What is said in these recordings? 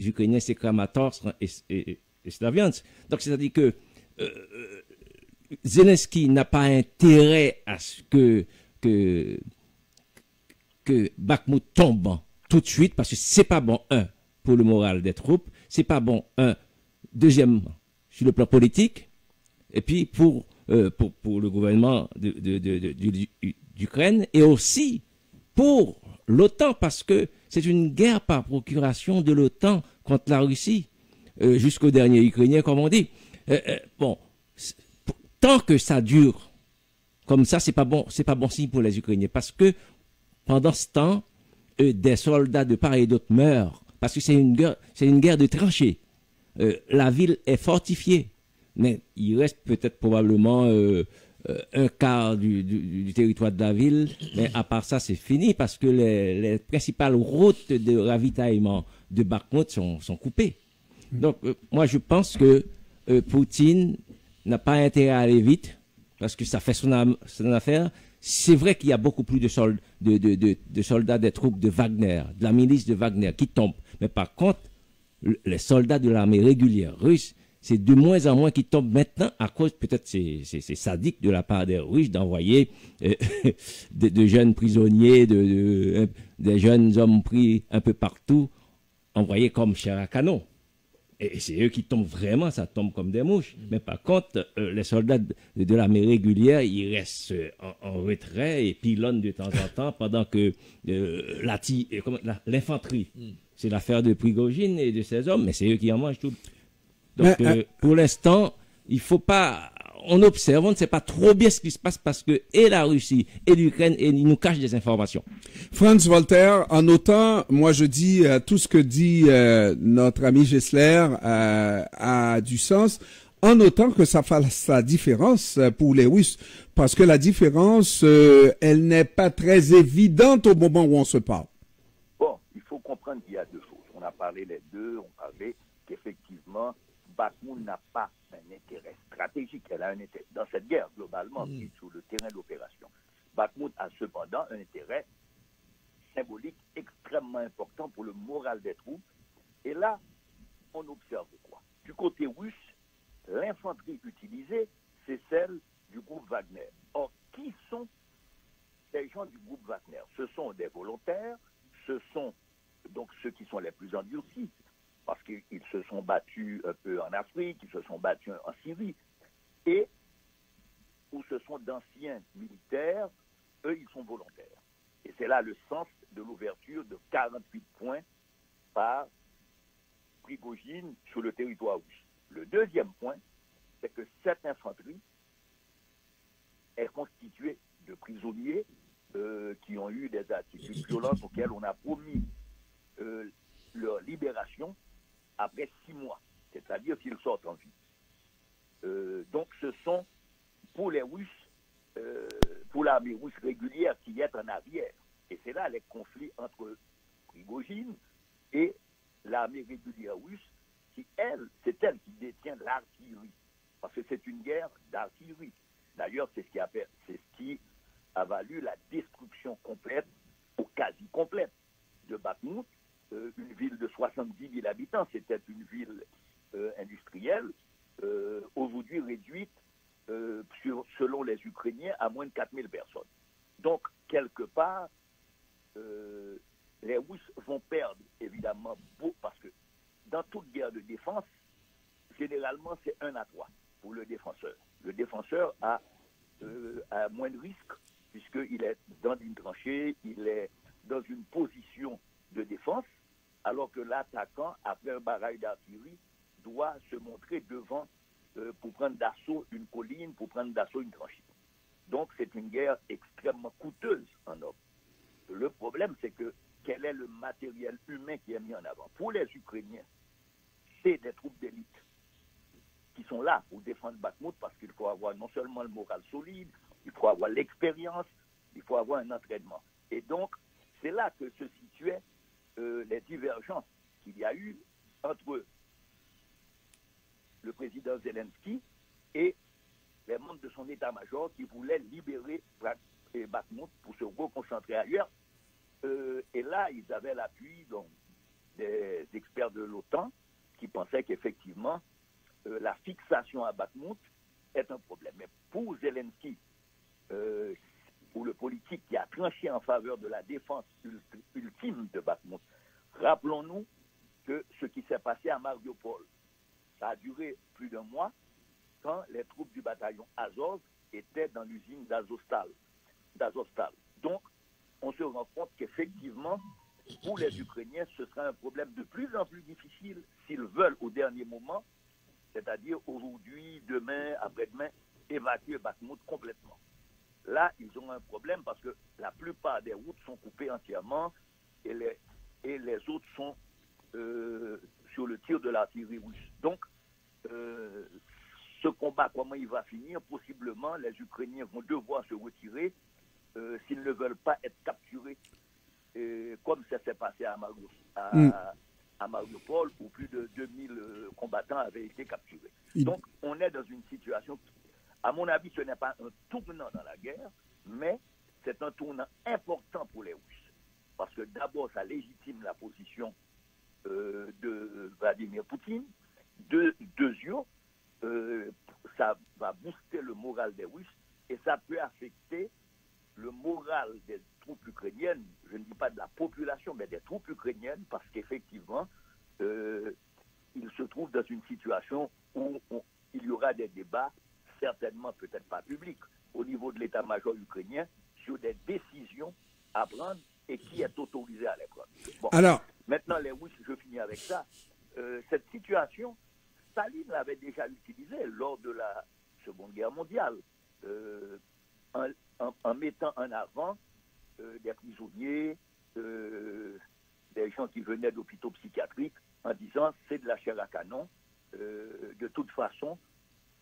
Ukrainiens, c'est Kramatorsk et Slaviansk. Donc, c'est-à-dire que Zelensky n'a pas intérêt à ce que Bakhmut tombe tout de suite, parce que c'est pas bon, un, pour le moral des troupes, c'est pas bon, un, deuxième, sur le plan politique, et puis pour le gouvernement d'Ukraine, et aussi pour l'OTAN, parce que c'est une guerre par procuration de l'OTAN contre la Russie, jusqu'au dernier Ukrainien, comme on dit. Bon, tant que ça dure comme ça, c'est pas bon signe pour les Ukrainiens, parce que pendant ce temps, des soldats de part et d'autre meurent, parce que c'est une guerre de tranchées. La ville est fortifiée, mais il reste peut-être probablement un quart du territoire de la ville, mais à part ça, c'est fini, parce que les principales routes de ravitaillement de Bakhmut sont coupées. Donc, moi, je pense que Poutine n'a pas intérêt à aller vite, parce que ça fait son affaire. C'est vrai qu'il y a beaucoup plus de soldats des troupes de Wagner, de la milice de Wagner, qui tombent. Mais par contre, les soldats de l'armée régulière russe, c'est de moins en moins qui tombent maintenant, à cause, peut-être c'est sadique de la part des Russes d'envoyer de jeunes prisonniers, des jeunes hommes pris un peu partout, envoyés comme chair à canon. Et c'est eux qui tombent vraiment, ça tombe comme des mouches. Mais par contre, les soldats de l'armée régulière, ils restent en retrait et pilonnent de temps en temps, pendant que l'infanterie, c'est l'affaire de Prigojine et de ses hommes, mais c'est eux qui en mangent tout. Donc, pour l'instant, il faut pas... On observe, on ne sait pas trop bien ce qui se passe, parce que et la Russie et l'Ukraine, ils nous cachent des informations. Franz Walter, en notant, moi je dis, tout ce que dit notre ami Gessler a du sens, en notant que ça fasse la différence pour les Russes, parce que la différence, elle n'est pas très évidente au moment où on se parle. Bon, il faut comprendre qu'il y a deux choses. On a parlé les deux, on parlait qu'effectivement, Bakhmut n'a pas un intérêt stratégique. Elle a un intérêt dans cette guerre, globalement, qui est sur le terrain d'opération. Bakhmut a cependant un intérêt symbolique extrêmement important pour le moral des troupes. Et là, on observe quoi? Du côté russe, l'infanterie utilisée, c'est celle du groupe Wagner. Or, qui sont ces gens du groupe Wagner? Ce sont des volontaires, ce sont donc ceux qui sont les plus endurcis, parce qu'ils se sont battus un peu en Afrique, ils se sont battus en Syrie, et où ce sont d'anciens militaires, eux, ils sont volontaires. Et c'est là le sens de l'ouverture de 48 points par Prigojine sur le territoire russe. Le deuxième point, c'est que cette infanterie est constituée de prisonniers qui ont eu des attitudes violentes auxquelles on a promis leur libération après 6 mois, c'est-à-dire qu'ils sortent en vie. Donc ce sont, pour les Russes, pour l'armée russe régulière qui est en arrière. Et c'est là les conflits entre Prigojine et l'armée régulière russe, qui, elle, c'est elle qui détient l'artillerie. Parce que c'est une guerre d'artillerie. D'ailleurs, c'est ce qui a valu la destruction complète, ou quasi complète, de Bakhmut, une ville de 70 000 habitants. C'était une ville industrielle, aujourd'hui réduite, selon les Ukrainiens, à moins de 4 000 personnes. Donc, quelque part, les Russes vont perdre, évidemment, parce que dans toute guerre de défense, généralement, c'est 1 à 3 pour le défenseur. Le défenseur a moins de risques, puisqu'il est dans une tranchée, il est dans une position de défense, alors que l'attaquant, après un barrage d'artillerie, doit se montrer devant pour prendre d'assaut une colline, pour prendre d'assaut une tranchée. Donc, c'est une guerre extrêmement coûteuse en hommes. Le problème, c'est que quel est le matériel humain qui est mis en avant? Pour les Ukrainiens, c'est des troupes d'élite qui sont là pour défendre Bakhmut, parce qu'il faut avoir non seulement le moral solide, il faut avoir l'expérience, il faut avoir un entraînement. Et donc, c'est là que se situaient les divergences qu'il y a eu entre le président Zelensky et les membres de son état-major qui voulaient libérer Bakhmut pour se reconcentrer ailleurs. Et là, ils avaient l'appui des experts de l'OTAN qui pensaient qu'effectivement, la fixation à Bakhmout est un problème. Mais pour Zelensky, pour le politique qui a tranché en faveur de la défense ultime de Bakhmout, rappelons-nous que ce qui s'est passé à Mariupol, ça a duré plus d'un mois quand les troupes du bataillon Azov étaient dans l'usine d'Azovstal. Donc, on se rend compte qu'effectivement, pour les Ukrainiens, ce sera un problème de plus en plus difficile s'ils veulent au dernier moment, c'est-à-dire aujourd'hui, demain, après-demain, évacuer Bakhmout complètement. Là, ils ont un problème parce que la plupart des routes sont coupées entièrement et les autres sont sur le tir de l'artillerie russe. Donc, ce combat, comment il va finir? Possiblement, les Ukrainiens vont devoir se retirer s'ils ne veulent pas être capturés, comme ça s'est passé à Mariupol, où plus de 2000 combattants avaient été capturés. Donc, on est dans une situation qui, à mon avis, ce n'est pas un tournant dans la guerre, mais c'est un tournant important pour les Russes. Parce que d'abord, ça légitime la position de Vladimir Poutine. Deuxièmement, ça va booster le moral des Russes et ça peut affecter le moral des troupes ukrainiennes, je ne dis pas de la population, mais des troupes ukrainiennes, parce qu'effectivement, ils se trouvent dans une situation où il y aura des débats, certainement peut-être pas publics, au niveau de l'état-major ukrainien, sur des décisions à prendre et qui est autorisé à les prendre. Bon. Alors, maintenant, les Russes, je finis avec ça, cette situation, Staline l'avait déjà utilisée lors de la Seconde Guerre mondiale, en mettant en avant des prisonniers, des gens qui venaient d'hôpitaux psychiatriques, en disant c'est de la chair à canon. De toute façon,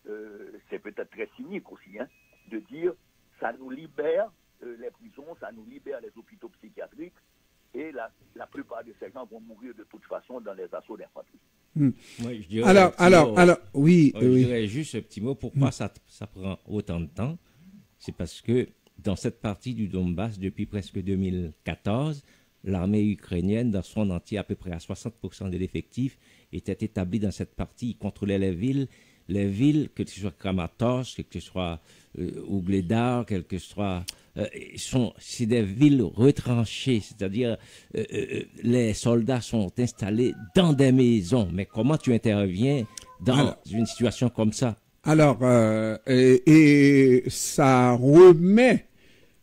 c'est peut-être très cynique aussi, hein, de dire ça nous libère les prisons, ça nous libère les hôpitaux psychiatriques, et la plupart de ces gens vont mourir de toute façon dans les assauts d'infanterie. Moi, je dirais je dirais juste un petit mot. Pourquoi ça prend autant de temps? C'est parce que dans cette partie du Donbass, depuis presque 2014, l'armée ukrainienne, dans son entier, à peu près à 60% de l'effectif, était établie dans cette partie. Ils contrôlaient les villes, que ce soit Kramatorsk, que ce soit Ougledar, que ce soit... c'est des villes retranchées, c'est-à-dire les soldats sont installés dans des maisons. Mais comment tu interviens dans une situation comme ça? Alors, et ça remet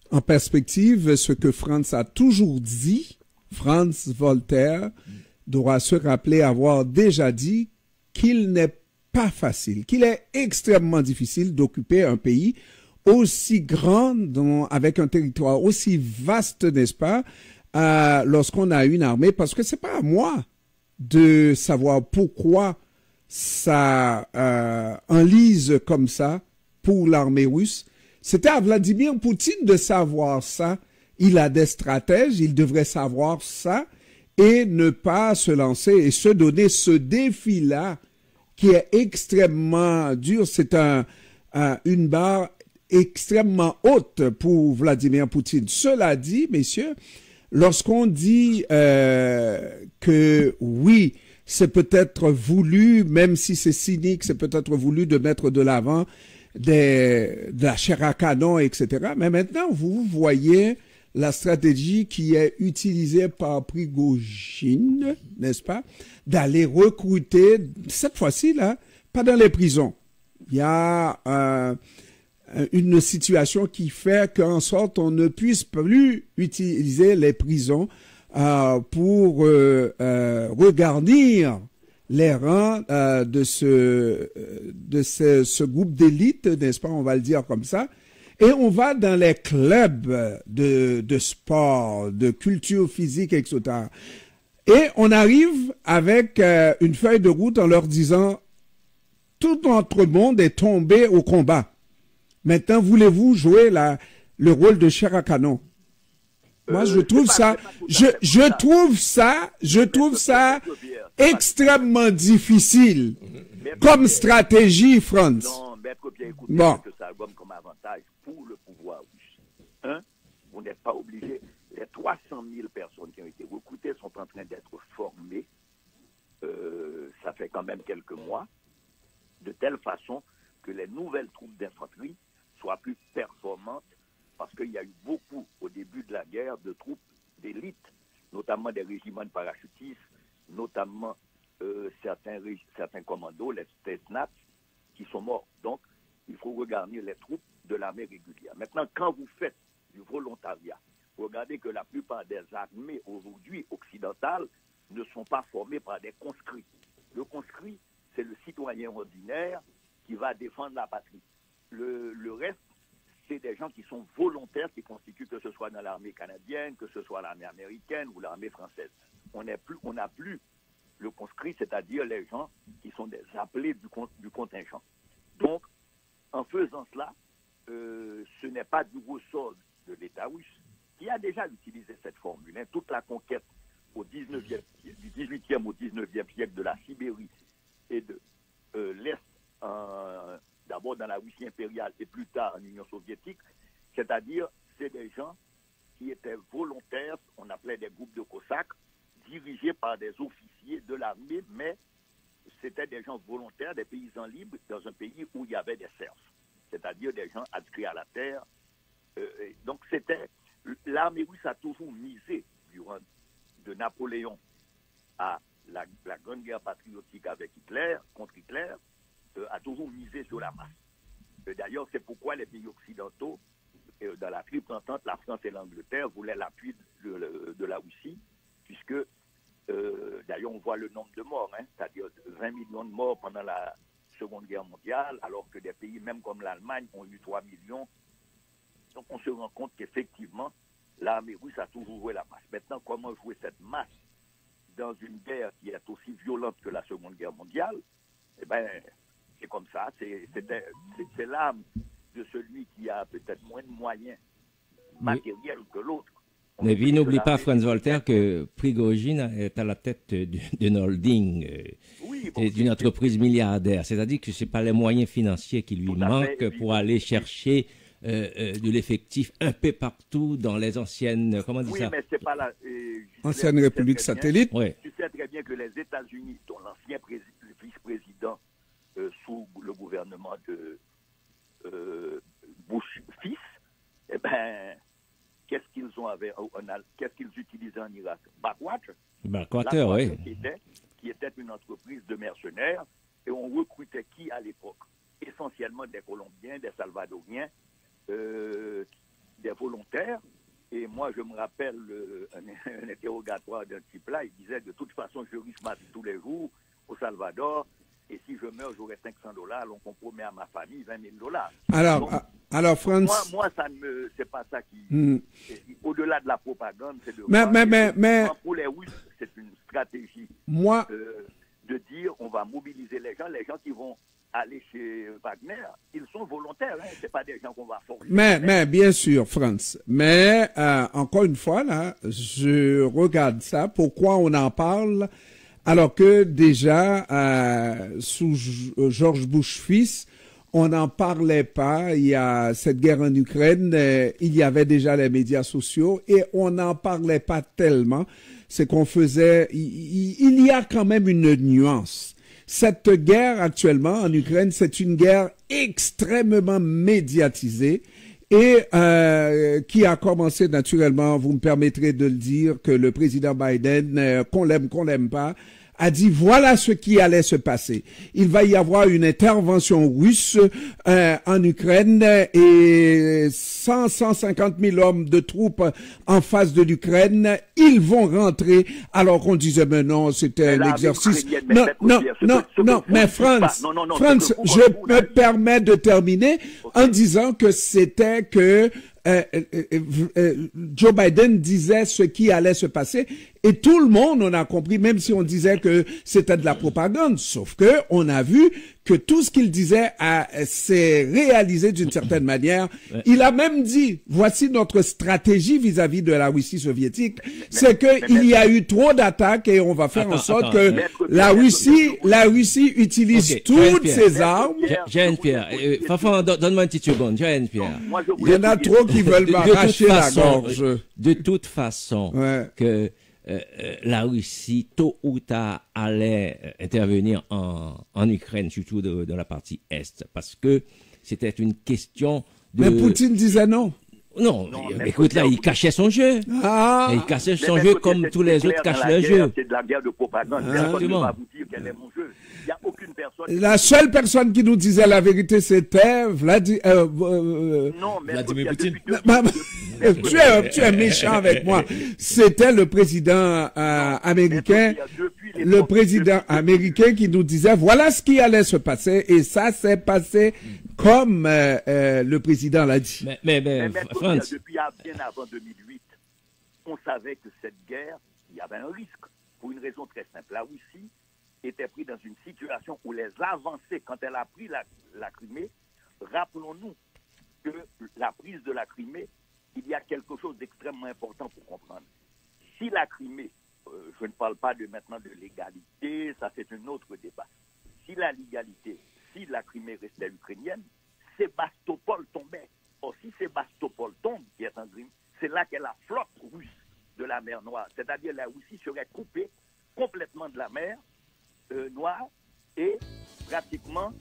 en perspective ce que Franz a toujours dit. Franz Voltaire doit se rappeler avoir déjà dit qu'il n'est pas facile, qu'il est extrêmement difficile d'occuper un pays aussi grand, avec un territoire aussi vaste, n'est-ce pas, lorsqu'on a une armée, parce que c'est pas à moi de savoir pourquoi ça enlise comme ça pour l'armée russe. C'était à Vladimir Poutine de savoir ça. Il a des stratèges, il devrait savoir ça et ne pas se lancer et se donner ce défi-là qui est extrêmement dur. C'est une barre extrêmement haute pour Vladimir Poutine. Cela dit, messieurs, lorsqu'on dit que oui, c'est peut-être voulu, même si c'est cynique, c'est peut-être voulu de mettre de l'avant de la chair à canon, etc. Mais maintenant, vous voyez la stratégie qui est utilisée par Prigojine, n'est-ce pas, d'aller recruter, cette fois-ci, là, pas dans les prisons. Il y a une situation qui fait qu'en sorte on ne puisse plus utiliser les prisons pour regarnir les rangs de ce groupe d'élite, n'est-ce pas, on va le dire comme ça, et on va dans les clubs de sport, de culture physique, etc. Et on arrive avec une feuille de route en leur disant « Tout notre monde est tombé au combat. Maintenant, voulez-vous jouer le rôle de chair à canon ?» Moi, je trouve ça extrêmement difficile comme stratégie, Franz. Non, Maître Pierre, écoutez ce que ça a comme avantage pour le pouvoir russe. Vous n'êtes pas obligé. Les 300 000 personnes qui ont été recrutées sont en train d'être formées fait quand même quelques mois, de telle façon que les nouvelles troupes d'infanterie soient plus performantes, parce qu'il y a eu beaucoup, au début de la guerre, de troupes d'élite, notamment des régiments de parachutistes, notamment certains commandos, les Stesnats, qui sont morts. Donc, il faut regarder les troupes de l'armée régulière. Maintenant, quand vous faites du volontariat, vous regardez que la plupart des armées aujourd'hui occidentales ne sont pas formées par des conscrits. Le conscrit, c'est le citoyen ordinaire qui va défendre la patrie. Le reste, c'est des gens qui sont volontaires, qui constituent, que ce soit dans l'armée canadienne, que ce soit l'armée américaine ou l'armée française. On n'a plus le conscrit, c'est-à-dire les gens qui sont des appelés du contingent. Donc, en faisant cela, ce n'est pas du ressort de l'État russe, qui a déjà utilisé cette formule. Hein. Toute la conquête du 18e au 19e siècle de la Sibérie et de l'Est, d'abord dans la Russie impériale et plus tard en Union soviétique, c'est-à-dire c'est des gens qui étaient volontaires, on appelait des groupes de Cosaques, dirigés par des officiers de l'armée, mais c'était des gens volontaires, des paysans libres, dans un pays où il y avait des serfs, c'est-à-dire des gens adscrits à la terre. Donc l'armée russe a toujours misé, durant de Napoléon à la Grande Guerre patriotique avec Hitler, contre Hitler, a toujours misé sur la masse. D'ailleurs, c'est pourquoi les pays occidentaux, dans la triple entente, la France et l'Angleterre, voulaient l'appui de la Russie, puisque, d'ailleurs, on voit le nombre de morts, hein, c'est-à-dire 20 millions de morts pendant la Seconde Guerre mondiale, alors que des pays, même comme l'Allemagne, ont eu 3 millions. Donc, on se rend compte qu'effectivement, l'armée russe a toujours joué la masse. Maintenant, comment jouer cette masse dans une guerre qui est aussi violente que la Seconde Guerre mondiale? Eh bien, c'est comme ça. C'est l'âme de celui qui a peut-être moins de moyens matériels que l'autre. Mais n'oublie pas, Franz Voltaire, que Prigojine est à la tête d'une holding, d'une entreprise milliardaire. C'est-à-dire que ce n'est pas les moyens financiers qui lui manquent pour aller chercher de l'effectif un peu partout dans les anciennes, comment dire ça? Oui, mais c'est pas la... ancienne république satellite. Oui. Tu sais très bien que les États-Unis, dont l'ancien vice-président sous le gouvernement de Bush fils, eh ben, qu'est-ce qu'ils utilisaient en Irak? Backwater. Backwater, oui. Qui était une entreprise de mercenaires, et on recrutait qui à l'époque? Essentiellement des Colombiens, des Salvadoriens, des volontaires. Et moi, je me rappelle un interrogatoire d'un type là, il disait de toute façon, je risque ma vie tous les jours au Salvador, et si je meurs, j'aurai $500, on compromet à ma famille $20,000. Alors, Franz... Moi, c'est pas ça qui... Au-delà de la propagande, c'est de... Mais pour les Russes, c'est une stratégie de dire, on va mobiliser les gens qui vont aller chez Wagner, ils sont volontaires, hein, c'est pas des gens qu'on va forcer. Mais bien sûr, Franz. Mais encore une fois, là, je regarde ça. Pourquoi on en parle alors que déjà sous George Bush fils, on n'en parlait pas. Il y a cette guerre en Ukraine, il y avait déjà les médias sociaux et on n'en parlait pas tellement. C'est qu'on faisait. Il y a quand même une nuance. Cette guerre actuellement en Ukraine, c'est une guerre extrêmement médiatisée et qui a commencé naturellement, vous me permettrez de le dire, que le président Biden, qu'on l'aime pas, a dit voilà ce qui allait se passer. Il va y avoir une intervention russe en Ukraine et 150 000 hommes de troupes en face de l'Ukraine. Ils vont rentrer alors qu'on disait mais non, c'était un exercice. Non, mais France, je me permets de terminer en disant que c'était que Joe Biden disait ce qui allait se passer et tout le monde on a compris, même si on disait que c'était de la propagande, sauf que on a vu que tout ce qu'il disait s'est réalisé d'une certaine manière. Il a même dit, voici notre stratégie vis-à-vis de la Russie soviétique, c'est que il y a eu trop d'attaques et on va faire en sorte que la Russie utilise toutes ses armes. Jean-Pierre, Fafan, donne-moi une petite seconde, Jean-Pierre. Il y en a trop qui veulent m'arracher la gorge. De toute façon, que la Russie, tôt ou tard, allait intervenir en Ukraine, surtout dans la partie Est, parce que c'était une question de... Mais Poutine disait non. Non, écoute, là, il cachait son jeu. Il cachait son jeu comme tous les autres cachent leur jeu. C'est de la guerre de propagande. Personne ne va vous dire quel est mon jeu. Il n'y a aucune personne... La seule personne qui nous disait la vérité, c'était Vladimir Poutine. Tu es méchant avec moi. C'était le président américain, qui nous disait voilà ce qui allait se passer, et ça s'est passé comme le président l'a dit. Mais France... Depuis bien avant 2008, on savait que cette guerre, il y avait un risque. Pour une raison très simple. La Russie était prise dans une situation où les avancées, quand elle a pris la Crimée, rappelons-nous que la prise de la Crimée, il y a quelque chose d'extrêmement important pour comprendre. Si la Crimée, je ne parle pas maintenant de l'égalité, ça c'est un autre débat. Si la Crimée restait ukrainienne, Sébastopol tombait. Or, si Sébastopol tombe, qui est en Crimée, c'est là qu'est la flotte russe de la mer Noire. C'est-à-dire la Russie serait coupée complètement de la mer Noire et pratiquement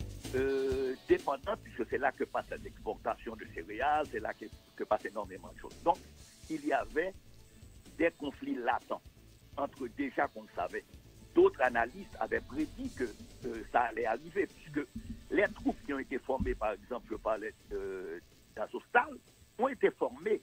dépendante, puisque c'est là que passe l'exportation de céréales, c'est là que passe énormément de choses. Donc, il y avait des conflits latents entre déjà qu'on le savait. D'autres analystes avaient prédit que ça allait arriver, puisque les troupes qui ont été formées, par exemple, je parlais d'Azovstal, ont été formées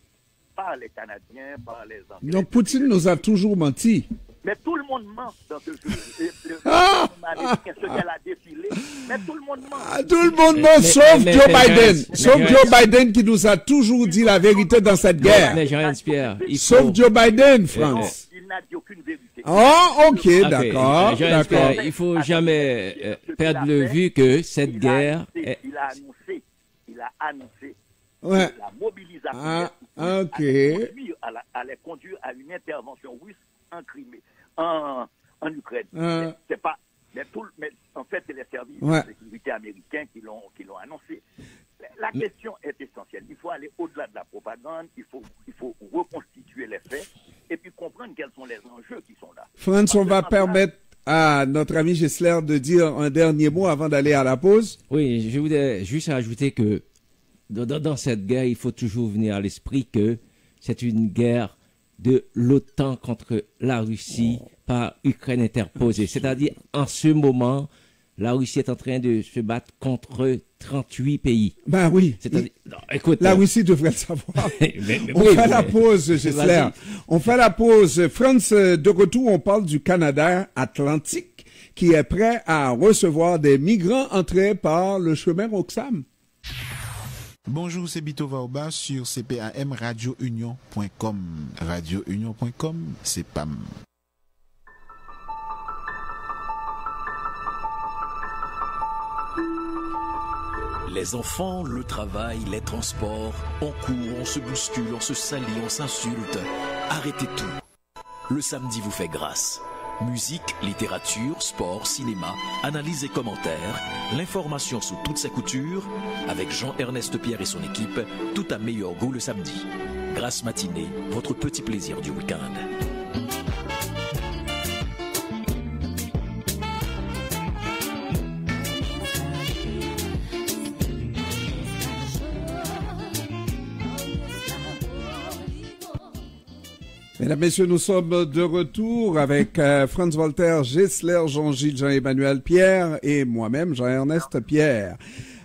par les Canadiens, par les Anglais. Donc Poutine nous a toujours menti. Mais tout le monde ment dans ce jeu. Ce qu'elle a défilé, mais tout le monde ment. Tout le monde ment, sauf Joe Biden. Sauf Joe Biden qui nous a toujours dit la vérité dans cette guerre. Mais Jean-Ernst Pierre, sauf Joe Biden, France. Il n'a dit aucune vérité. Oh, ok, d'accord. Pierre, il faut jamais perdre de vue que cette guerre... Il a annoncé ouais. La mobilisation allait conduire à une intervention russe en Crimée, en Ukraine. C'est pas, mais en fait, c'est les services de sécurité américains qui l'ont annoncé. La question est essentielle. Il faut aller au-delà de la propagande. Il faut reconstituer les faits et puis comprendre quels sont les enjeux qui sont là. Franz, on va permettre à notre ami Gessler de dire un dernier mot avant d'aller à la pause. Oui, je voudrais juste ajouter que dans cette guerre, il faut toujours venir à l'esprit que c'est une guerre de l'OTAN contre la Russie par Ukraine interposée. C'est-à-dire, en ce moment, la Russie est en train de se battre contre 38 pays. Ben oui. Écoute, la Russie devrait le savoir. On fait la pause, Gessler. On fait la pause. France, de retour, on parle du Canada Atlantique qui est prêt à recevoir des migrants entrés par le chemin Roxham. Bonjour, c'est Bito Vaoba sur CPAM radiounion.com. Radiounion.com, c'est PAM. Les enfants, le travail, les transports, on court, on se bouscule, on se salit, on s'insulte. Arrêtez tout. Le samedi vous fait grâce. Musique, littérature, sport, cinéma, analyse et commentaires, l'information sous toutes ses coutures, avec Jean-Ernest Pierre et son équipe, tout à meilleur goût le samedi. Grâce matinée, votre petit plaisir du week-end. Mesdames, Messieurs, nous sommes de retour avec Franz Walter, Gessler, Jean-Gilles, Jean-Emmanuel Pierre et moi-même, Jean-Ernest Pierre.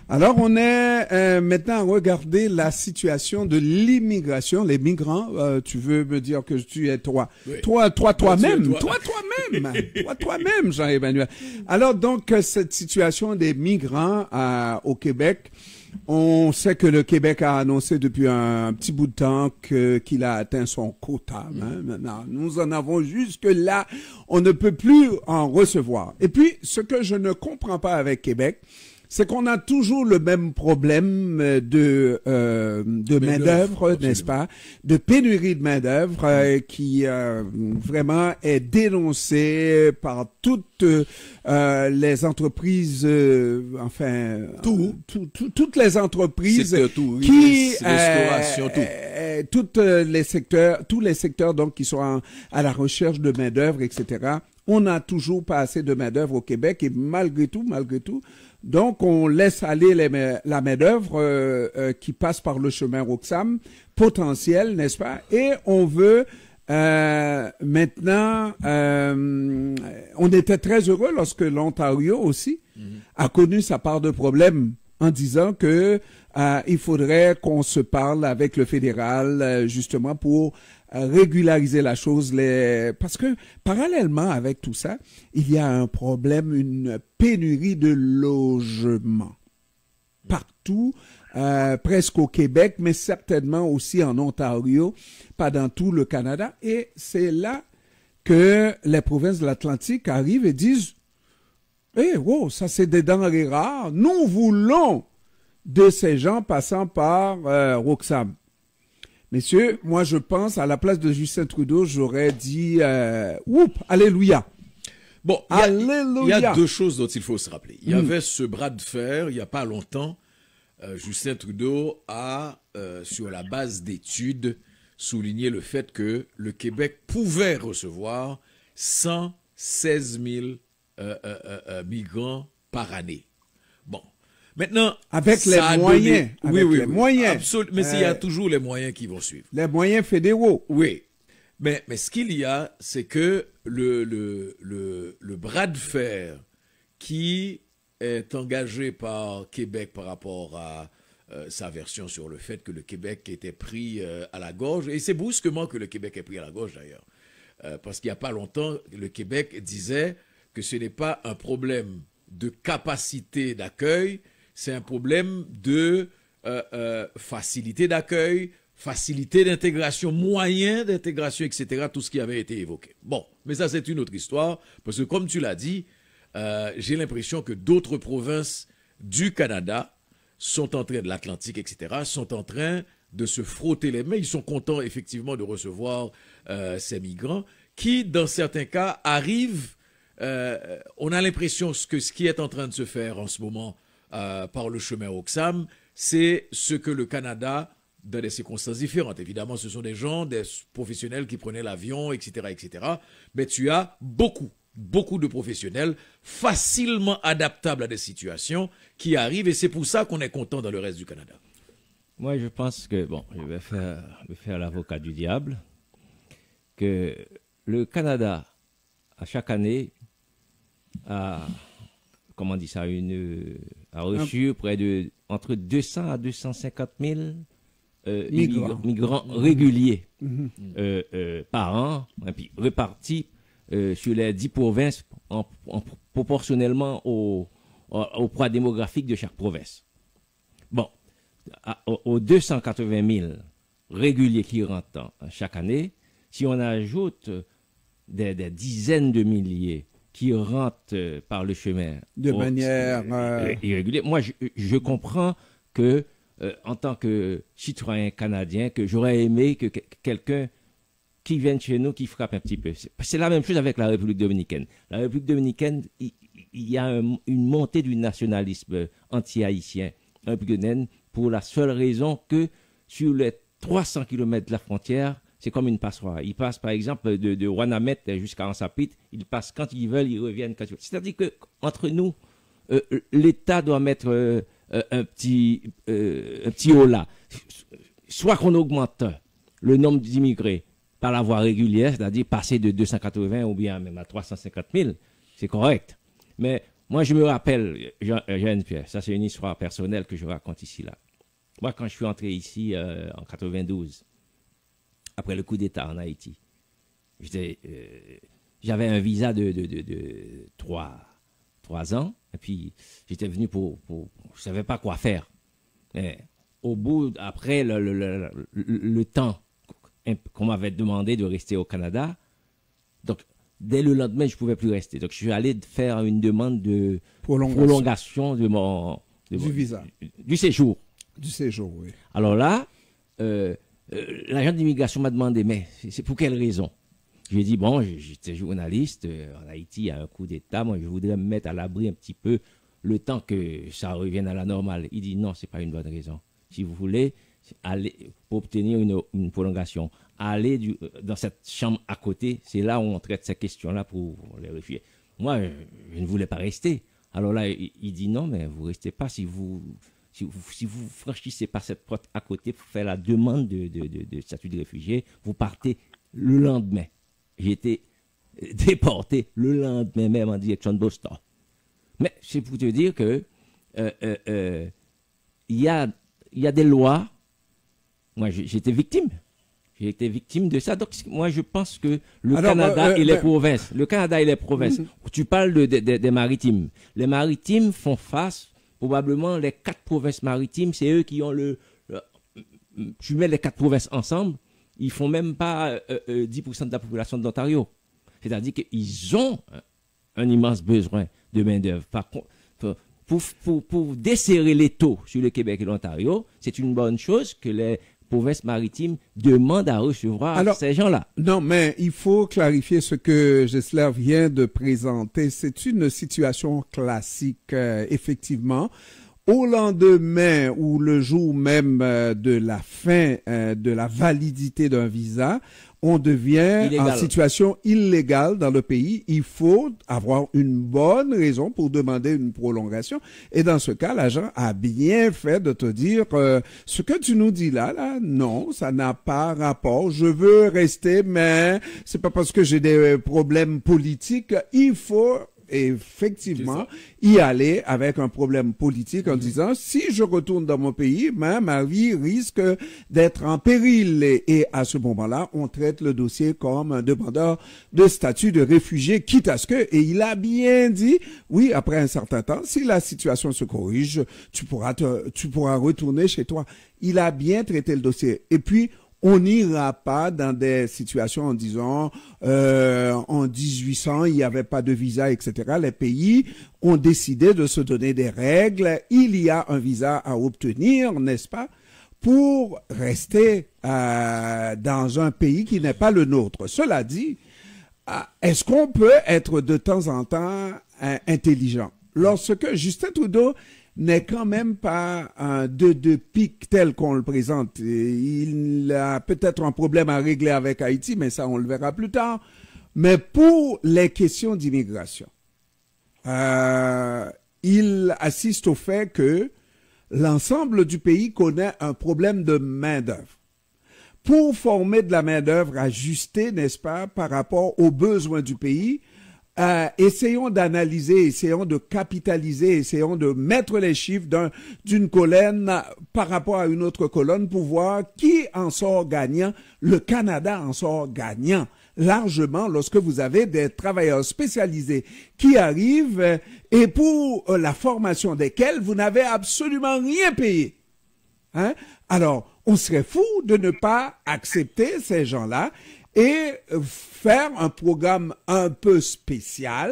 Alors, on est maintenant à regarder la situation de l'immigration, les migrants. Tu veux me dire que tu es toi? Oui. Toi-même, Jean-Emmanuel. Alors, donc, cette situation des migrants au Québec, on sait que le Québec a annoncé depuis un petit bout de temps qu'il a atteint son quota. Maintenant, nous en avons jusque-là. On ne peut plus en recevoir. Et puis, ce que je ne comprends pas avec Québec, c'est qu'on a toujours le même problème de main-d'œuvre, n'est-ce pas, de pénurie de main-d'œuvre qui vraiment est dénoncée par toutes les entreprises, toutes les entreprises qui restauration, tous les secteurs donc qui sont à la recherche de main-d'œuvre, etc. On n'a toujours pas assez de main-d'œuvre au Québec et malgré tout, donc on laisse aller la main-d'œuvre qui passe par le chemin Roxham potentiel, n'est-ce pas? Et on veut maintenant, on était très heureux lorsque l'Ontario aussi a connu sa part de problèmes en disant que il faudrait qu'on se parle avec le fédéral justement pour régulariser la chose, parce que parallèlement avec tout ça, il y a un problème, une pénurie de logements partout, presque au Québec, mais certainement aussi en Ontario, pas dans tout le Canada. Et c'est là que les provinces de l'Atlantique arrivent et disent « Eh, wow, ça c'est des denrées rares, nous voulons de ces gens passant par Roxham. » Messieurs, moi je pense, à la place de Justin Trudeau, j'aurais dit alléluia. Bon, il y a deux choses dont il faut se rappeler. Il y avait ce bras de fer, il n'y a pas longtemps, Justin Trudeau a, sur la base d'études, souligné le fait que le Québec pouvait recevoir 116 000 migrants par année. Bon. Maintenant, avec les moyens. Oui, moyens. Absolument. Mais il y a toujours les moyens qui vont suivre. Les moyens fédéraux. Oui. Mais ce qu'il y a, c'est que le bras de fer qui est engagé par Québec par rapport à sa version sur le fait que le Québec était pris à la gorge, et c'est brusquement que le Québec est pris à la gorge d'ailleurs, parce qu'il n'y a pas longtemps, le Québec disait que ce n'est pas un problème de capacité d'accueil, c'est un problème de facilité d'accueil, facilité d'intégration, moyens d'intégration, etc., tout ce qui avait été évoqué. Bon, mais ça c'est une autre histoire, parce que comme tu l'as dit, j'ai l'impression que d'autres provinces du Canada sont en train, de l'Atlantique, etc., sont en train de se frotter les mains. Ils sont contents effectivement de recevoir ces migrants qui, dans certains cas, arrivent. On a l'impression que ce qui est en train de se faire en ce moment par le chemin Roxham, c'est ce que le Canada, dans des circonstances différentes. Évidemment, ce sont des gens, des professionnels qui prenaient l'avion, etc., etc. Mais tu as beaucoup de professionnels facilement adaptables à des situations qui arrivent, et c'est pour ça qu'on est content dans le reste du Canada. Moi, je pense que, bon, je vais faire l'avocat du diable, que le Canada, à chaque année, a reçu près de entre 200 à 250 000 migrants réguliers par an, et puis répartis sur les 10 provinces proportionnellement au poids démographique de chaque province. Bon, aux 280 000 réguliers qui rentrent chaque année, si on ajoute des dizaines de milliers qui rentrent par le chemin de manière irrégulière, moi je comprends que en tant que citoyen canadien, que j'aurais aimé que quelqu'un qui vienne chez nous, qui frappe un petit peu. C'est la même chose avec la République dominicaine. La République dominicaine, il y a une montée du nationalisme anti-haïtien pour la seule raison que sur les 300 km de la frontière, c'est comme une passoire. Ils passent, par exemple, de Wanamet jusqu'à Ansapit. Ils passent quand ils veulent, ils reviennent quand ils veulent. C'est-à-dire qu'entre nous, l'État doit mettre un petit holà. Soit qu'on augmente le nombre d'immigrés par la voie régulière, c'est-à-dire passer de 280 ou bien même à 350 000, c'est correct. Mais moi, je me rappelle, Jean-Pierre, ça c'est une histoire personnelle que je raconte ici, là. Moi, quand je suis entré ici en 92, après le coup d'État en Haïti, j'avais un visa de 3 ans, et puis j'étais venu pour je savais pas quoi faire. Mais au bout, après le temps qu'on m'avait demandé de rester au Canada, donc dès le lendemain, je ne pouvais plus rester. Donc, je suis allé faire une demande de prolongation du visa. Du séjour. Du séjour, oui. Alors là, l'agent d'immigration m'a demandé, mais c'est pour quelle raison? Je lui ai dit, bon, j'étais journaliste, en Haïti, il y a un coup d'État, moi, je voudrais me mettre à l'abri un petit peu le temps que ça revienne à la normale. Il dit, non, ce n'est pas une bonne raison. Si vous voulez aller pour obtenir une prolongation, aller dans cette chambre à côté, c'est là où on traite ces questions-là pour les réfugiés. Moi, je ne voulais pas rester. Alors là, il dit, non, mais vous ne restez pas si vous franchissez pas cette porte à côté pour faire la demande de statut de réfugié, vous partez le lendemain. J'ai été déporté le lendemain même en direction de Boston. Mais c'est pour te dire que il y a des lois. Moi, j'étais victime. J'ai été victime de ça. Donc, moi, je pense que le Canada et les provinces. Le Canada et les provinces. Tu parles des maritimes. Les maritimes font face, probablement, les 4 provinces maritimes, c'est eux qui ont tu mets les 4 provinces ensemble, ils font même pas 10% de la population de l'Ontario. C'est-à-dire qu'ils ont un immense besoin de main-d'œuvre. Par contre, pour desserrer les taux sur le Québec et l'Ontario, c'est une bonne chose que les provinces maritimes demandent à recevoir ces gens-là. Non, mais il faut clarifier ce que Gessler vient de présenter. C'est une situation classique, effectivement. Au lendemain ou le jour même de la fin de la validité d'un visa, on devient en situation illégale dans le pays. Il faut avoir une bonne raison pour demander une prolongation. Et dans ce cas, l'agent a bien fait de te dire ce que tu nous dis là, non, ça n'a pas rapport. Je veux rester, mais c'est pas parce que j'ai des problèmes politiques. Il faut effectivement y aller avec un problème politique en disant si je retourne dans mon pays, ma vie risque d'être en péril et à ce moment-là, on traite le dossier comme un demandeur de statut de réfugié, quitte à ce que, et il a bien dit, oui, après un certain temps, si la situation se corrige, tu pourras retourner chez toi. Il a bien traité le dossier. Et puis, on n'ira pas dans des situations en disant en 1800 il n'y avait pas de visa, etc. Les pays ont décidé de se donner des règles. Il y a un visa à obtenir, n'est-ce pas, pour rester dans un pays qui n'est pas le nôtre. Cela dit, est-ce qu'on peut être de temps en temps intelligent? Lorsque Justin Trudeau n'est quand même pas un de pique tel qu'on le présente. Il a peut-être un problème à régler avec Haïti, mais ça, on le verra plus tard. Mais pour les questions d'immigration, il assiste au fait que l'ensemble du pays connaît un problème de main-d'œuvre. Pour former de la main-d'œuvre ajustée, n'est-ce pas, par rapport aux besoins du pays, essayons d'analyser, essayons de capitaliser, essayons de mettre les chiffres d'une colonne par rapport à une autre colonne pour voir qui en sort gagnant. Le Canada en sort gagnant largement lorsque vous avez des travailleurs spécialisés qui arrivent et pour la formation desquels vous n'avez absolument rien payé. Hein? Alors, on serait fou de ne pas accepter ces gens-là et faire un programme un peu spécial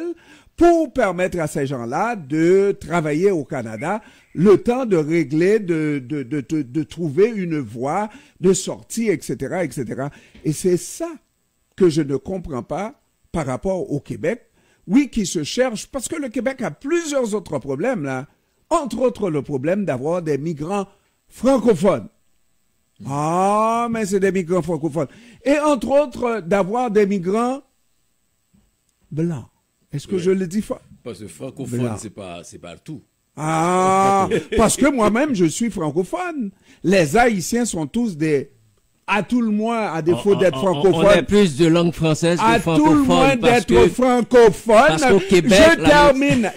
pour permettre à ces gens-là de travailler au Canada, le temps de régler, de trouver une voie de sortie, etc., etc. Et c'est ça que je ne comprends pas par rapport au Québec. Oui, qui se cherche, parce que le Québec a plusieurs autres problèmes, là. Entre autres, le problème d'avoir des migrants francophones. Ah, mais c'est des migrants francophones. Et entre autres, d'avoir des migrants blancs. Est-ce que je le dis fort? Parce que francophone, c'est pas tout. Ah, parce que moi-même, je suis francophone. Les Haïtiens sont tous des... À tout le moins, à défaut d'être francophones. On a plus de langue française que francophone. À tout le moins d'être francophone. Parce qu'au Québec... Je termine.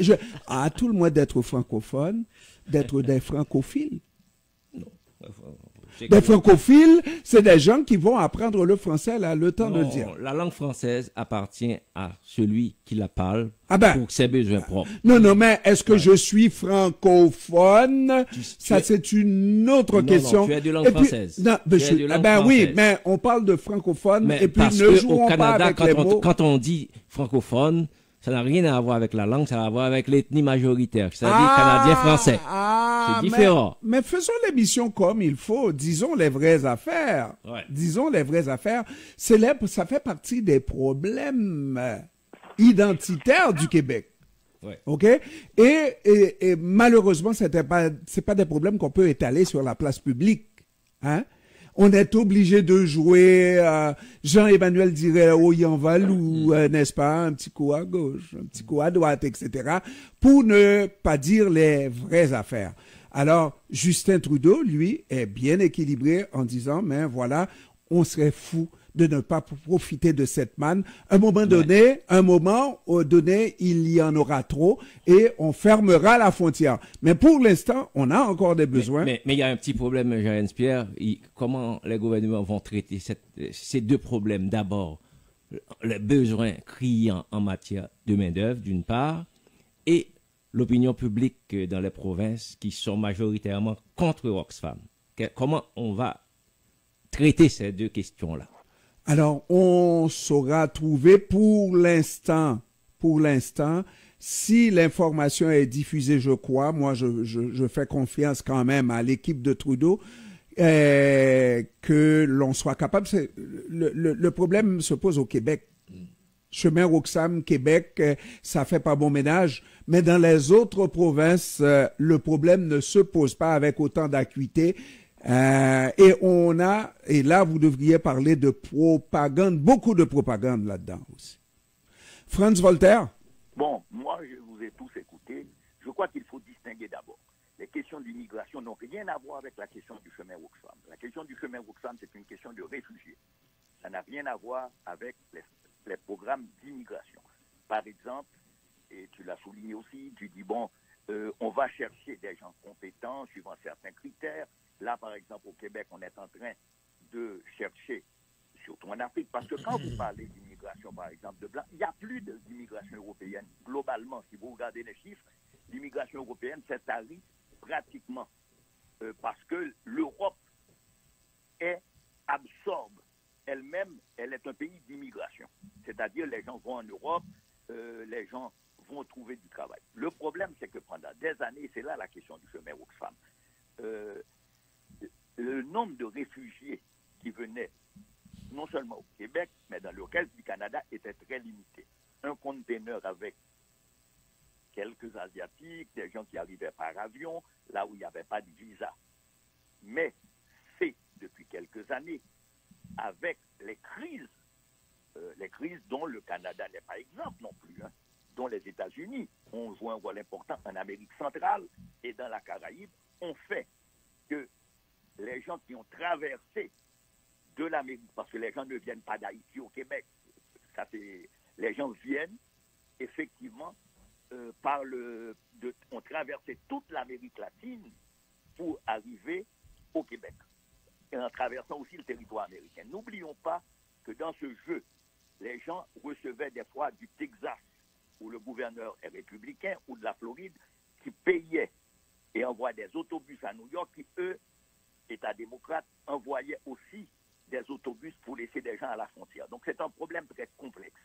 À tout le moins d'être francophone, d'être des francophiles. Des francophiles, c'est des gens qui vont apprendre le français, là, le temps de le dire. La langue française appartient à celui qui la parle ben, pour ses besoins propres. Non, mais est-ce que je suis francophone? Ça, c'est une autre question. Non, tu es de langue française. Oui, mais on parle de francophone, mais et puis ne jouons pas avec les mots. Quand on dit francophone, ça n'a rien à voir avec la langue, ça a à voir avec l'ethnie majoritaire, c'est-à-dire canadien-français. C'est différent. Mais faisons l'émission comme il faut, disons les vraies affaires. Ouais. Disons les vraies affaires. Ça fait partie des problèmes identitaires du Québec. Ouais. OK? Et malheureusement, c'est pas des problèmes qu'on peut étaler sur la place publique. Hein? On est obligé de jouer, Jean-Emmanuel dirait Oyan-Valou, n'est-ce pas, un petit coup à gauche, un petit coup à droite, etc., pour ne pas dire les vraies affaires. Alors, Justin Trudeau, lui, est bien équilibré en disant, mais voilà, on serait fou de ne pas profiter de cette manne. Un moment donné, il y en aura trop et on fermera la frontière. Mais pour l'instant, on a encore des besoins. Mais il y a un petit problème, Jean-Pierre. Comment les gouvernements vont traiter ces deux problèmes? D'abord, les besoins criants en matière de main-d'œuvre, d'une part, et l'opinion publique dans les provinces qui sont majoritairement contre Oxfam. Comment on va traiter ces deux questions-là? Alors, on saura trouver pour l'instant, si l'information est diffusée, je crois, moi je fais confiance quand même à l'équipe de Trudeau, que l'on soit capable. Le problème se pose au Québec. Chemin Roxham, Québec, ça fait pas bon ménage, mais dans les autres provinces, le problème ne se pose pas avec autant d'acuité. Et là, vous devriez parler de propagande, beaucoup de propagande là-dedans aussi. Franz Voltaire? Bon, moi, je vous ai tous écoutés. Je crois qu'il faut distinguer d'abord. Les questions d'immigration n'ont rien à voir avec la question du chemin Roxham. La question du chemin Roxham, c'est une question de réfugiés. Ça n'a rien à voir avec les programmes d'immigration. Par exemple, et tu l'as souligné aussi, tu dis, bon, on va chercher des gens compétents suivant certains critères. Là, par exemple, au Québec, on est en train de chercher, surtout en Afrique, parce que quand vous parlez d'immigration, par exemple, de blancs, il n'y a plus d'immigration européenne. Globalement, si vous regardez les chiffres, l'immigration européenne s'est tarie pratiquement parce que l'Europe absorbe elle-même, elle est un pays d'immigration. C'est-à-dire, les gens vont en Europe, les gens vont trouver du travail. Le problème, c'est que pendant des années, c'est là la question du chemin Oxfam, le nombre de réfugiés qui venaient non seulement au Québec, mais dans le reste du Canada était très limité. Un conteneur avec quelques Asiatiques, des gens qui arrivaient par avion, là où il n'y avait pas de visa. Mais c'est depuis quelques années, avec les crises dont le Canada n'est pas exemple non plus, hein, dont les États-Unis ont joué un rôle important en Amérique centrale et dans la Caraïbe, ont fait que les gens qui ont traversé de l'Amérique, parce que les gens ne viennent pas d'Haïti au Québec, les gens viennent effectivement ont traversé toute l'Amérique latine pour arriver au Québec, et en traversant aussi le territoire américain. N'oublions pas que dans ce jeu, les gens recevaient des fois du Texas, où le gouverneur est républicain, ou de la Floride, qui payaient et envoyaient des autobus à New York, qui, eux, État démocrate, envoyaient aussi des autobus pour laisser des gens à la frontière. Donc c'est un problème très complexe.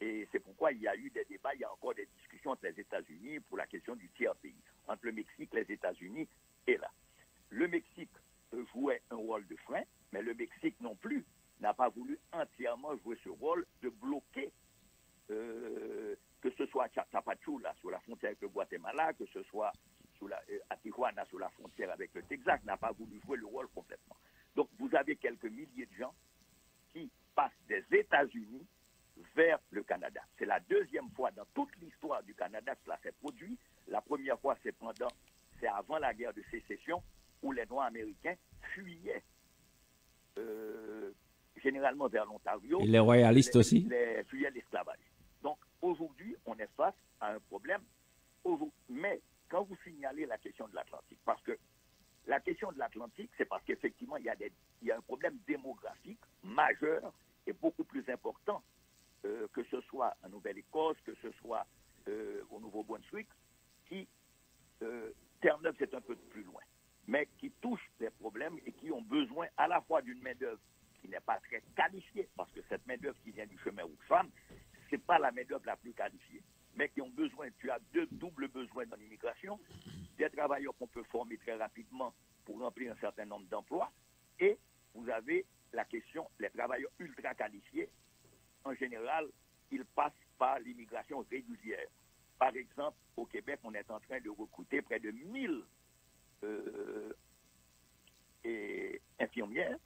Et c'est pourquoi il y a eu des débats, il y a encore des discussions entre les États-Unis pour la question du tiers pays, entre le Mexique, les États-Unis et là. Le Mexique jouait un rôle de frein, mais le Mexique non plus n'a pas voulu entièrement jouer ce rôle de bloquer, que ce soit à Tapachula, sur la frontière avec le Guatemala, que ce soit à Tijuana, sur la frontière avec le Texas, n'a pas voulu jouer le rôle complètement. Donc vous avez quelques milliers de gens qui passent des États-Unis vers le Canada. C'est la deuxième fois dans toute l'histoire du Canada que cela s'est produit. La première fois, c'est avant la guerre de sécession, où les Noirs américains fuyaient généralement vers l'Ontario. Et les royalistes aussi fuyaient l'esclavage. Donc aujourd'hui, on est face à un problème. Mais quand vous signalez la question de l'Atlantique, parce que La question de l'Atlantique, c'est parce qu'effectivement, il y a un problème démographique majeur et beaucoup plus important, que ce soit en Nouvelle-Écosse, que ce soit au Nouveau-Brunswick, qui, Terre-Neuve, c'est un peu plus loin, mais qui touchent des problèmes et qui ont besoin à la fois d'une main-d'œuvre qui n'est pas très qualifiée, parce que cette main-d'œuvre qui vient du chemin Oxfam, ce n'est pas la main-d'œuvre la plus qualifiée, mais qui ont besoin, tu as deux doubles besoins dans l'immigration, des travailleurs qu'on peut former très rapidement pour remplir un certain nombre d'emplois, et vous avez la question, les travailleurs ultra qualifiés, en général, ils passent par l'immigration régulière. Par exemple, au Québec, on est en train de recruter près de 1000 infirmières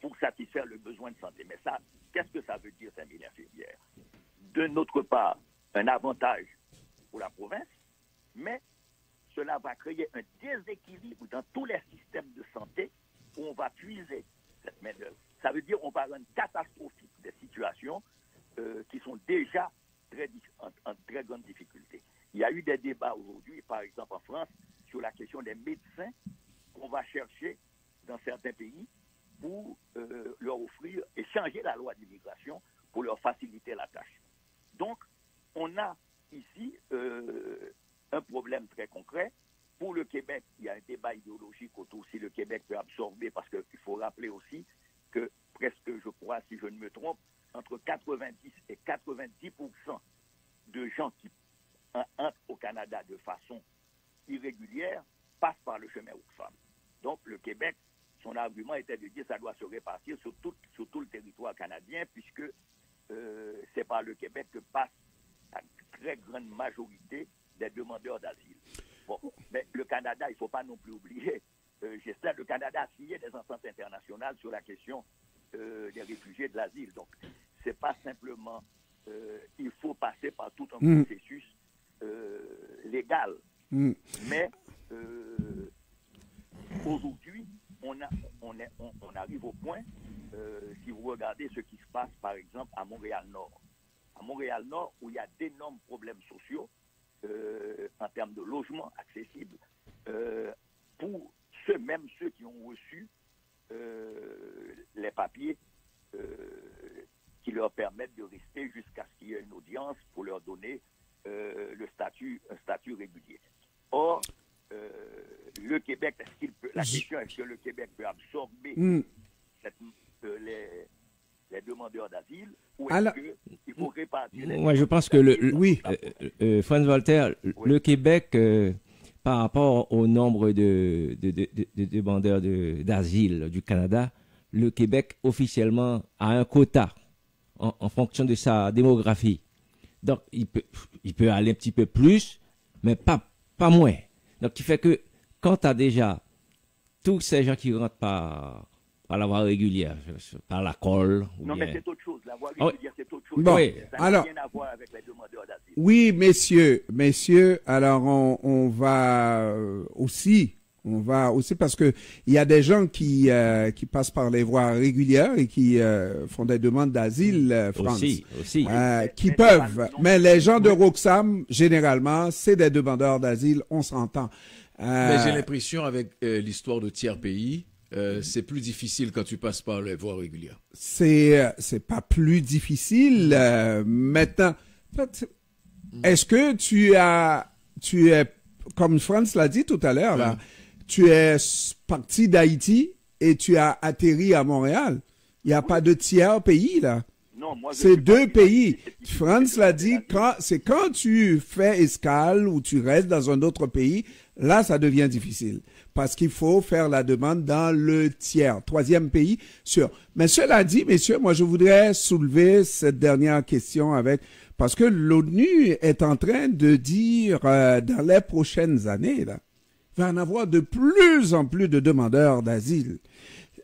pour satisfaire le besoin de santé. Mais ça, qu'est-ce que ça veut dire, ces 1000 infirmières? De notre part, un avantage pour la province, mais cela va créer un déséquilibre dans tous les systèmes de santé où on va puiser cette main-d'œuvre. Ça veut dire qu'on va rendre catastrophique des situations qui sont déjà en très grande difficulté. Il y a eu des débats aujourd'hui, par exemple en France, sur la question des médecins qu'on va chercher dans certains pays pour leur offrir et changer la loi d'immigration pour leur faciliter la tâche. Donc, on a ici un problème très concret. Pour le Québec, il y a un débat idéologique autour si le Québec peut absorber, parce qu'il faut rappeler aussi que presque, je crois, si je ne me trompe, entre 90 et 90% de gens qui entrent au Canada de façon irrégulière passent par le chemin Oxfam. Donc, le Québec, son argument était de dire que ça doit se répartir sur tout le territoire canadien, puisque c'est par le Québec que passe la très grande majorité des demandeurs d'asile. Bon, mais le Canada, il ne faut pas non plus oublier, j'espère que le Canada a signé des ententes internationales sur la question des réfugiés de l'asile. Donc, ce n'est pas simplement, il faut passer par tout un processus légal. Mais aujourd'hui, on arrive au point, si vous regardez ce qui se passe, par exemple, à Montréal-Nord. À Montréal-Nord, où il y a d'énormes problèmes sociaux en termes de logement accessible pour ceux qui ont reçu les papiers qui leur permettent de rester jusqu'à ce qu'il y ait une audience pour leur donner un statut régulier. Or, le Québec, la question est-ce que le Québec peut absorber les demandeurs d'asile ou est-ce qu'il faut répartir les... Moi, je pense que Franz Walter, le Québec, par rapport au nombre de demandeurs d'asile du Canada, le Québec officiellement a un quota en fonction de sa démographie. Donc, il peut aller un petit peu plus, mais pas moins. Donc, qui fait que quand tu as déjà tous ces gens qui rentrent par la voie régulière, par la colle... Non, mais c'est autre chose. La voie régulière, c'est autre chose. Bon, ça n'a rien à voir avec les demandeurs d'asile. Oui, messieurs, alors on va aussi parce que il y a des gens qui passent par les voies régulières et qui font des demandes d'asile, France. Aussi. Qui peuvent. Mais les gens de Roxham, généralement, c'est des demandeurs d'asile, on s'entend. Mais j'ai l'impression, avec l'histoire de tiers pays, c'est plus difficile quand tu passes par les voies régulières. C'est pas plus difficile. Maintenant, est-ce que tu es, comme Franz l'a dit tout à l'heure, là, tu es parti d'Haïti et tu as atterri à Montréal. Il n'y a pas de tiers pays, là. Non, moi, c'est deux pays. Franz l'a dit, c'est quand tu fais escale ou tu restes dans un autre pays, là, ça devient difficile. Parce qu'il faut faire la demande dans le troisième pays sûr. Mais cela dit, messieurs, moi, je voudrais soulever cette dernière question parce que l'ONU est en train de dire, dans les prochaines années, là, il va y en avoir de plus en plus de demandeurs d'asile.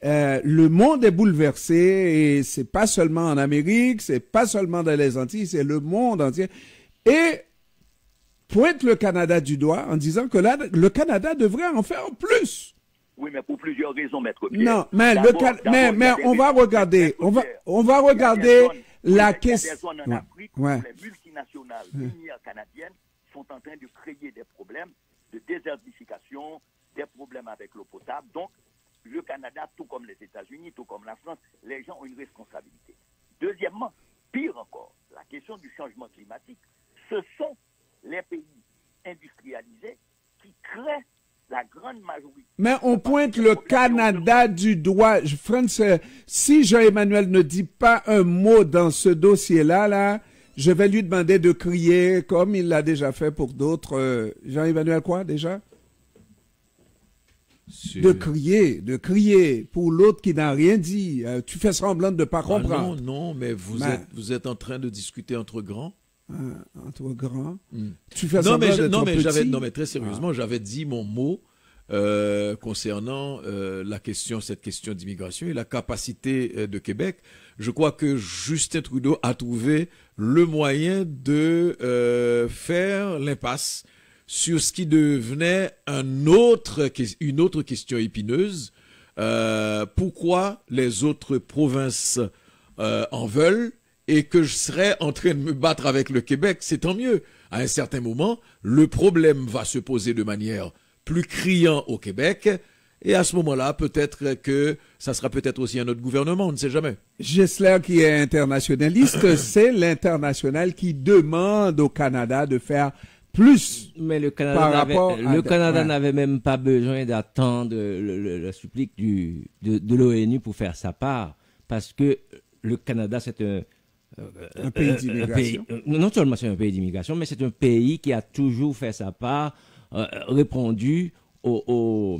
Le monde est bouleversé et c'est pas seulement en Amérique, c'est pas seulement dans les Antilles, c'est le monde entier. Et pointe le Canada du doigt en disant que là, le Canada devrait en faire plus. Oui, mais pour plusieurs raisons, Maître Pierre. Non, mais on va regarder, la question. Il y a des zones en Afrique où les multinationales minières canadiennes sont en train de créer des problèmes de désertification, des problèmes avec industrialisés qui créent la grande majorité. Mais on pointe le Canada du doigt. France, si Jean-Emmanuel ne dit pas un mot dans ce dossier-là, je vais lui demander de crier comme il l'a déjà fait pour d'autres. Jean-Emmanuel quoi déjà? De crier pour l'autre qui n'a rien dit. Tu fais semblant de ne pas comprendre. Non, mais vous êtes en train de discuter entre grands. Entre grands. Tu fais semblant d'être petit. Non, mais très sérieusement, j'avais dit mon mot concernant cette question d'immigration et la capacité de Québec. Je crois que Justin Trudeau a trouvé le moyen de faire l'impasse sur ce qui devenait une autre question épineuse. Pourquoi les autres provinces en veulent et que je serais en train de me battre avec le Québec, c'est tant mieux. À un certain moment, le problème va se poser de manière plus criante au Québec. Et à ce moment-là, peut-être que ça sera peut-être aussi un autre gouvernement, on ne sait jamais. Gessler, qui est internationaliste, c'est l'international qui demande au Canada de faire plus. Mais le Canada n'avait même pas besoin d'attendre la supplique de l'ONU pour faire sa part, parce que le Canada, c'est un pays d'immigration. Non seulement c'est un pays d'immigration, mais c'est un pays qui a toujours fait sa part, répondu aux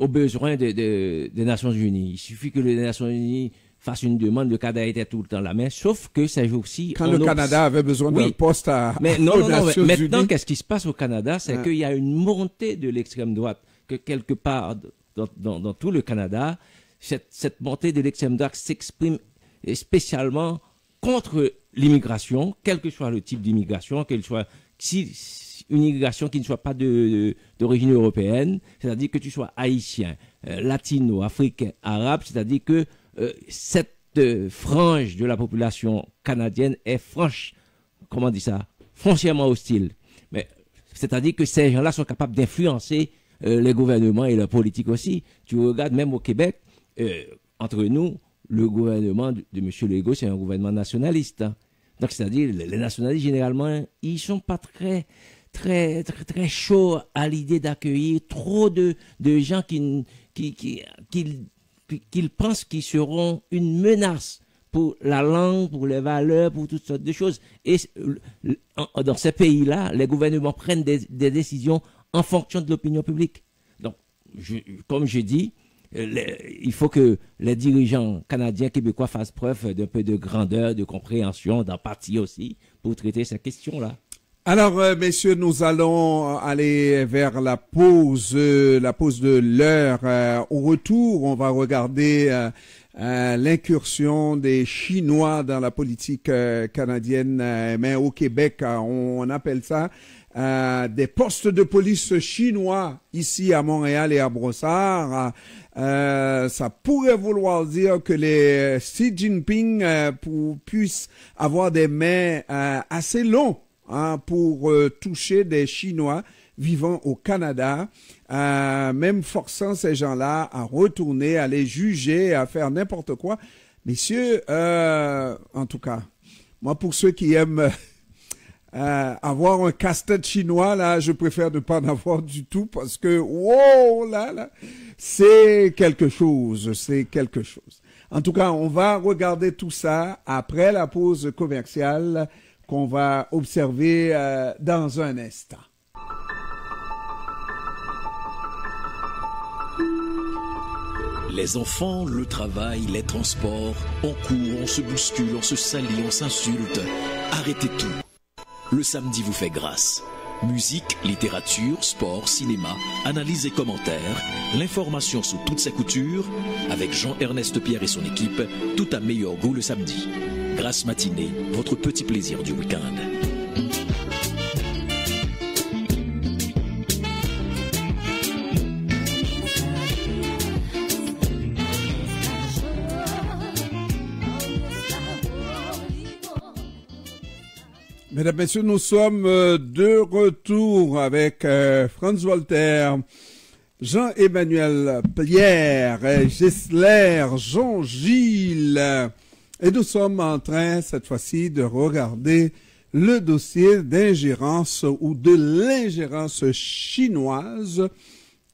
besoins des Nations Unies. Il suffit que les Nations Unies fassent une demande, le Canada était tout le temps la main, sauf que ces jours-ci... Quand le Canada avait besoin d'un poste mais maintenant, qu'est-ce qui se passe au Canada? C'est qu'il y a une montée de l'extrême droite, que quelque part dans tout le Canada, cette montée de l'extrême droite s'exprime spécialement contre l'immigration, quel que soit le type d'immigration, qu'elle soit... une immigration qui ne soit pas d'origine européenne, c'est-à-dire que tu sois haïtien, latino, africain, arabe, c'est-à-dire que cette frange de la population canadienne est foncièrement hostile. Mais c'est-à-dire que ces gens-là sont capables d'influencer les gouvernements et la politique aussi. Tu regardes même au Québec, entre nous, le gouvernement de M. Legault, c'est un gouvernement nationaliste. Hein. Donc, c'est-à-dire, les nationalistes, généralement, ils ne sont pas très chauds à l'idée d'accueillir trop de gens qu'ils pensent qu'ils seront une menace pour la langue, pour les valeurs, pour toutes sortes de choses. Et dans ces pays-là, les gouvernements prennent des décisions en fonction de l'opinion publique. Donc, comme je dis, il faut que les dirigeants canadiens, québécois fassent preuve d'un peu de grandeur, de compréhension, d'empathie aussi, pour traiter ces questions-là. Alors, messieurs, nous allons aller vers la pause de l'heure. Au retour, on va regarder l'incursion des Chinois dans la politique canadienne, mais au Québec, on appelle ça des postes de police chinois ici à Montréal et à Brossard. Ça pourrait vouloir dire que les Xi Jinping puissent avoir des mains assez longues pour toucher des Chinois vivant au Canada, même forçant ces gens-là à retourner, à les juger, à faire n'importe quoi. Messieurs, en tout cas, moi pour ceux qui aiment avoir un casse-tête chinois, là, je préfère ne pas en avoir du tout parce que, wow, là, c'est quelque chose. En tout cas, on va regarder tout ça après la pause commerciale qu'on va observer dans un instant. Les enfants, le travail, les transports, on court, on se bouscule, on se salit, on s'insulte. Arrêtez tout. Le samedi vous fait grâce. Musique, littérature, sport, cinéma, analyse et commentaires, l'information sous toutes ses coutures, avec Jean-Ernest Pierre et son équipe, tout à meilleur goût le samedi. Grâce matinée, votre petit plaisir du week-end. Mesdames, Messieurs, nous sommes de retour avec Franz Voltaire, Jean-Emmanuel Pierre, Gessler, Jean-Gilles. Et nous sommes en train, cette fois-ci, de regarder le dossier d'ingérence ou de l'ingérence chinoise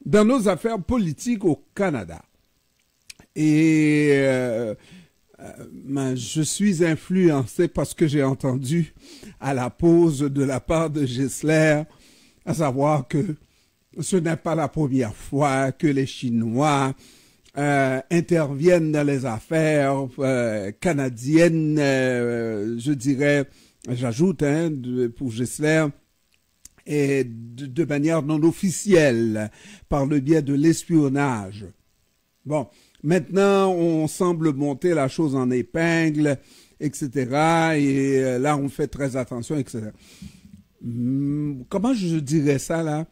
dans nos affaires politiques au Canada. Et je suis influencé parce que j'ai entendu à la pause de la part de Gessler, à savoir que ce n'est pas la première fois que les Chinois interviennent dans les affaires canadiennes, je dirais, j'ajoute pour Gessler, et de manière non officielle, par le biais de l'espionnage. Bon, maintenant, on semble monter la chose en épingle, etc. Et là, on fait très attention, etc. Comment je dirais ça, là?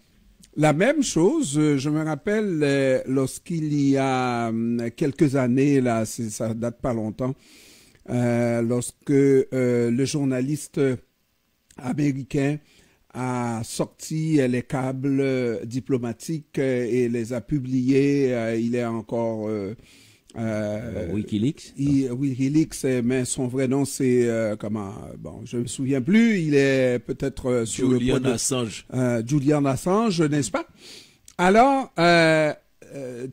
La même chose, je me rappelle lorsqu'il y a quelques années, là, ça date pas longtemps, lorsque le journaliste américain a sorti les câbles diplomatiques et les a publiés. Il est encore Wikileaks. Wikileaks, mais son vrai nom c'est je me souviens plus. Il est peut-être sur Julian Assange. Julian Assange, n'est-ce pas? Alors,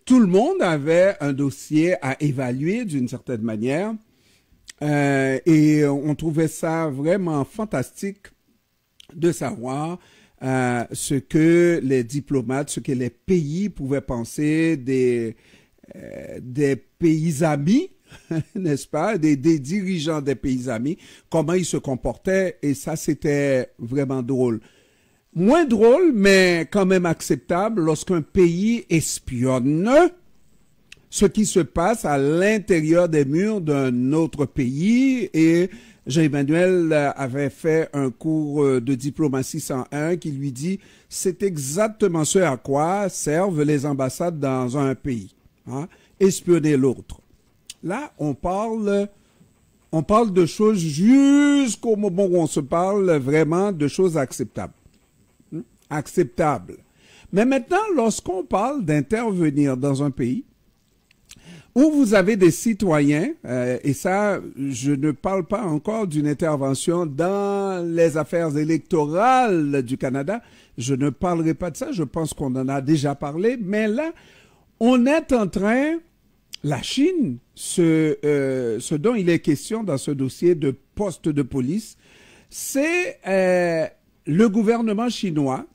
tout le monde avait un dossier à évaluer d'une certaine manière, et on trouvait ça vraiment fantastique de savoir ce que les diplomates, ce que les pays pouvaient penser des pays amis, n'est-ce pas, des dirigeants des pays amis, comment ils se comportaient, et ça c'était vraiment drôle. Moins drôle, mais quand même acceptable lorsqu'un pays espionne ce qui se passe à l'intérieur des murs d'un autre pays. Et Jean-Emmanuel avait fait un cours de diplomatie 101 qui lui dit c'est exactement ce à quoi servent les ambassades dans un pays, hein, espionner l'autre. Là, on parle de choses jusqu'au moment où on se parle vraiment de choses acceptables. Acceptables. Mais maintenant, lorsqu'on parle d'intervenir dans un pays où vous avez des citoyens, et ça, je ne parle pas encore d'une intervention dans les affaires électorales du Canada, je ne parlerai pas de ça, je pense qu'on en a déjà parlé, mais là, on est en train, la Chine, ce dont il est question dans ce dossier de poste de police, c'est le gouvernement chinois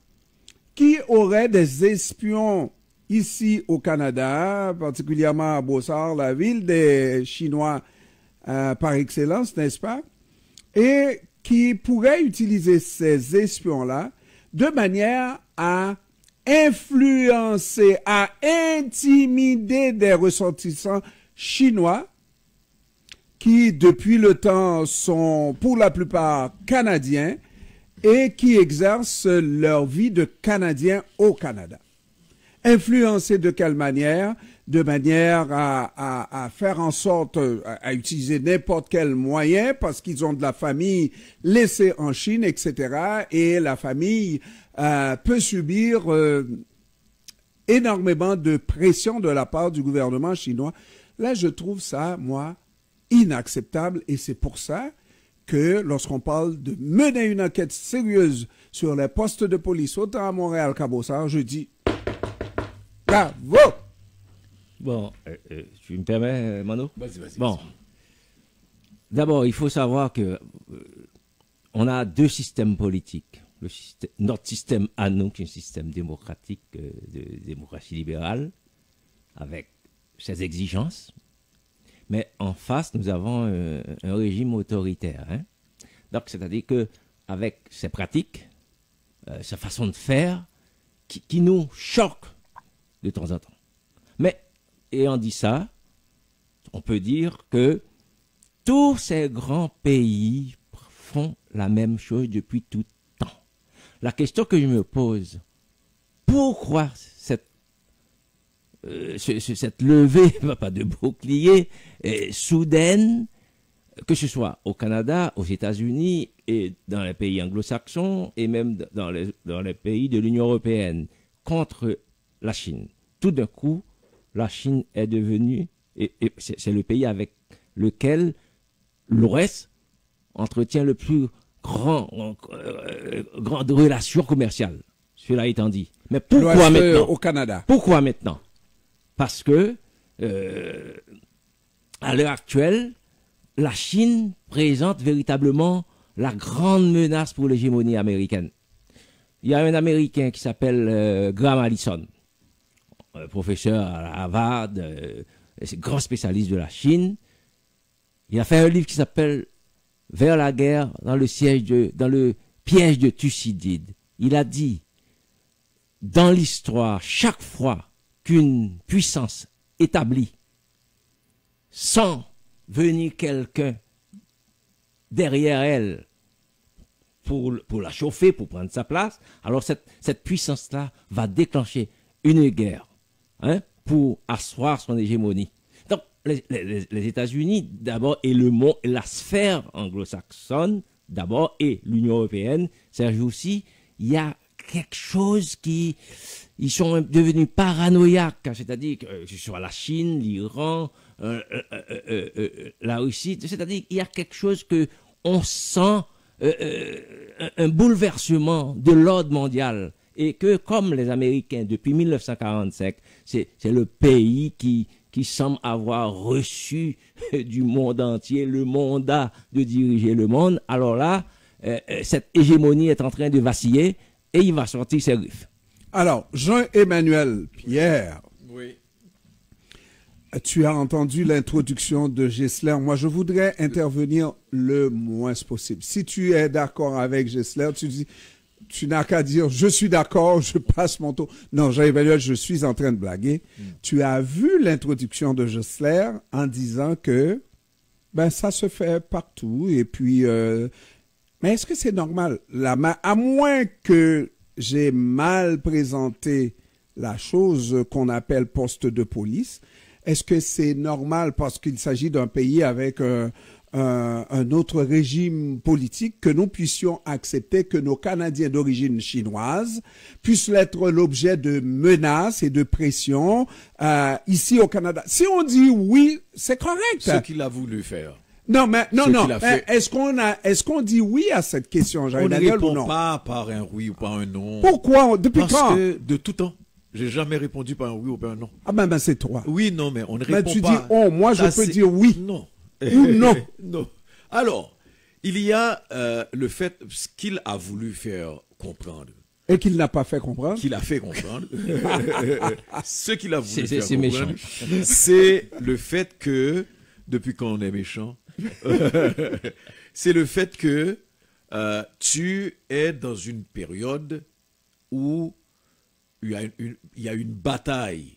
qui aurait des espions ici au Canada, particulièrement à Brossard, la ville des Chinois par excellence, n'est-ce pas? Et qui pourrait utiliser ces espions-là de manière à influencer, à intimider des ressortissants chinois qui, depuis le temps, sont pour la plupart canadiens et qui exercent leur vie de Canadiens au Canada. Influencer de quelle manière? De manière à faire en sorte, à utiliser n'importe quel moyen parce qu'ils ont de la famille laissée en Chine, etc. Et la famille peut subir énormément de pression de la part du gouvernement chinois. Là, je trouve ça, moi, inacceptable. Et c'est pour ça que lorsqu'on parle de mener une enquête sérieuse sur les postes de police, autant à Montréal qu'à Brossard, je dis bravo! Bon, tu me permets, Mano? Vas-y. Bon, d'abord, il faut savoir que on a deux systèmes politiques. Notre système à nous, qui est un système démocratique, de démocratie libérale, avec ses exigences. Mais en face, nous avons un régime autoritaire. Hein? Donc, c'est-à-dire qu'avec ses pratiques, sa façon de faire, qui nous choque de temps en temps. Mais, ayant dit ça, on peut dire que tous ces grands pays font la même chose depuis tout temps. La question que je me pose, pourquoi cette levée, pas de bouclier, soudaine, que ce soit au Canada, aux États-Unis et dans les pays anglo-saxons et même dans les pays de l'Union européenne contre la Chine. Tout d'un coup, la Chine est devenue, et c'est le pays avec lequel l'Ouest entretient le plus grande relation commerciale. Cela étant dit. Mais pourquoi L'Ouest, maintenant? au Canada. Pourquoi maintenant? Parce que, à l'heure actuelle, la Chine présente véritablement la grande menace pour l'hégémonie américaine. Il y a un Américain qui s'appelle Graham Allison, professeur à Harvard, grand spécialiste de la Chine. Il a fait un livre qui s'appelle Vers la guerre dans le piège de Thucydide. Il a dit, dans l'histoire, chaque fois qu'une puissance établie, sans venir quelqu'un derrière elle pour la chauffer, pour prendre sa place, alors cette puissance-là va déclencher une guerre, hein, pour asseoir son hégémonie. Donc, les États-Unis, d'abord, et le monde, la sphère anglo-saxonne, d'abord, et l'Union européenne, Serge aussi, il y a quelque chose ils sont devenus paranoïaques, c'est-à-dire que ce soit la Chine, l'Iran, la Russie, c'est-à-dire qu'il y a quelque chose que on sent un bouleversement de l'ordre mondial, et que comme les Américains depuis 1945, c'est le pays qui semble avoir reçu du monde entier le mandat de diriger le monde. Alors là, cette hégémonie est en train de vaciller et il va sortir ses griffes. Alors, Jean-Emmanuel Pierre, Oui. tu as entendu l'introduction de Gessler. Moi, je voudrais intervenir le moins possible. Si tu es d'accord avec Gessler, tu n'as qu'à dire « je suis d'accord, je passe mon tour ». Non, Jean-Emmanuel, je suis en train de blaguer. Tu as vu l'introduction de Gessler en disant que ça se fait partout. Et puis, mais est-ce que c'est normal? À moins que j'ai mal présenté la chose qu'on appelle poste de police, est-ce que c'est normal parce qu'il s'agit d'un pays avec un autre régime politique que nous puissions accepter que nos Canadiens d'origine chinoise puissent être l'objet de menaces et de pression ici au Canada? Si on dit oui, c'est correct. Ce qu'il a voulu faire. Non, mais non. qu'il a fait. Est-ce qu'on dit oui à cette question, On ne Jean-Emmanuel, ou répond non? pas par un oui ou par un non. Pourquoi? Depuis Parce quand? que de tout temps, j'ai jamais répondu par un oui ou par un non. Ah ben c'est toi. Oui, non, mais on ne Mais répond tu pas. dis oh, moi je Ça, peux c'est- dire oui. Non. Ou non. Non. Alors, il y a le fait, ce qu'il a voulu faire comprendre, Et qu'il n'a pas fait comprendre. qu'il a fait comprendre, ce qu'il a voulu faire C'est comprendre, méchant. c'est le fait que, depuis quand on est méchant, c'est le fait que tu es dans une période où il y a une bataille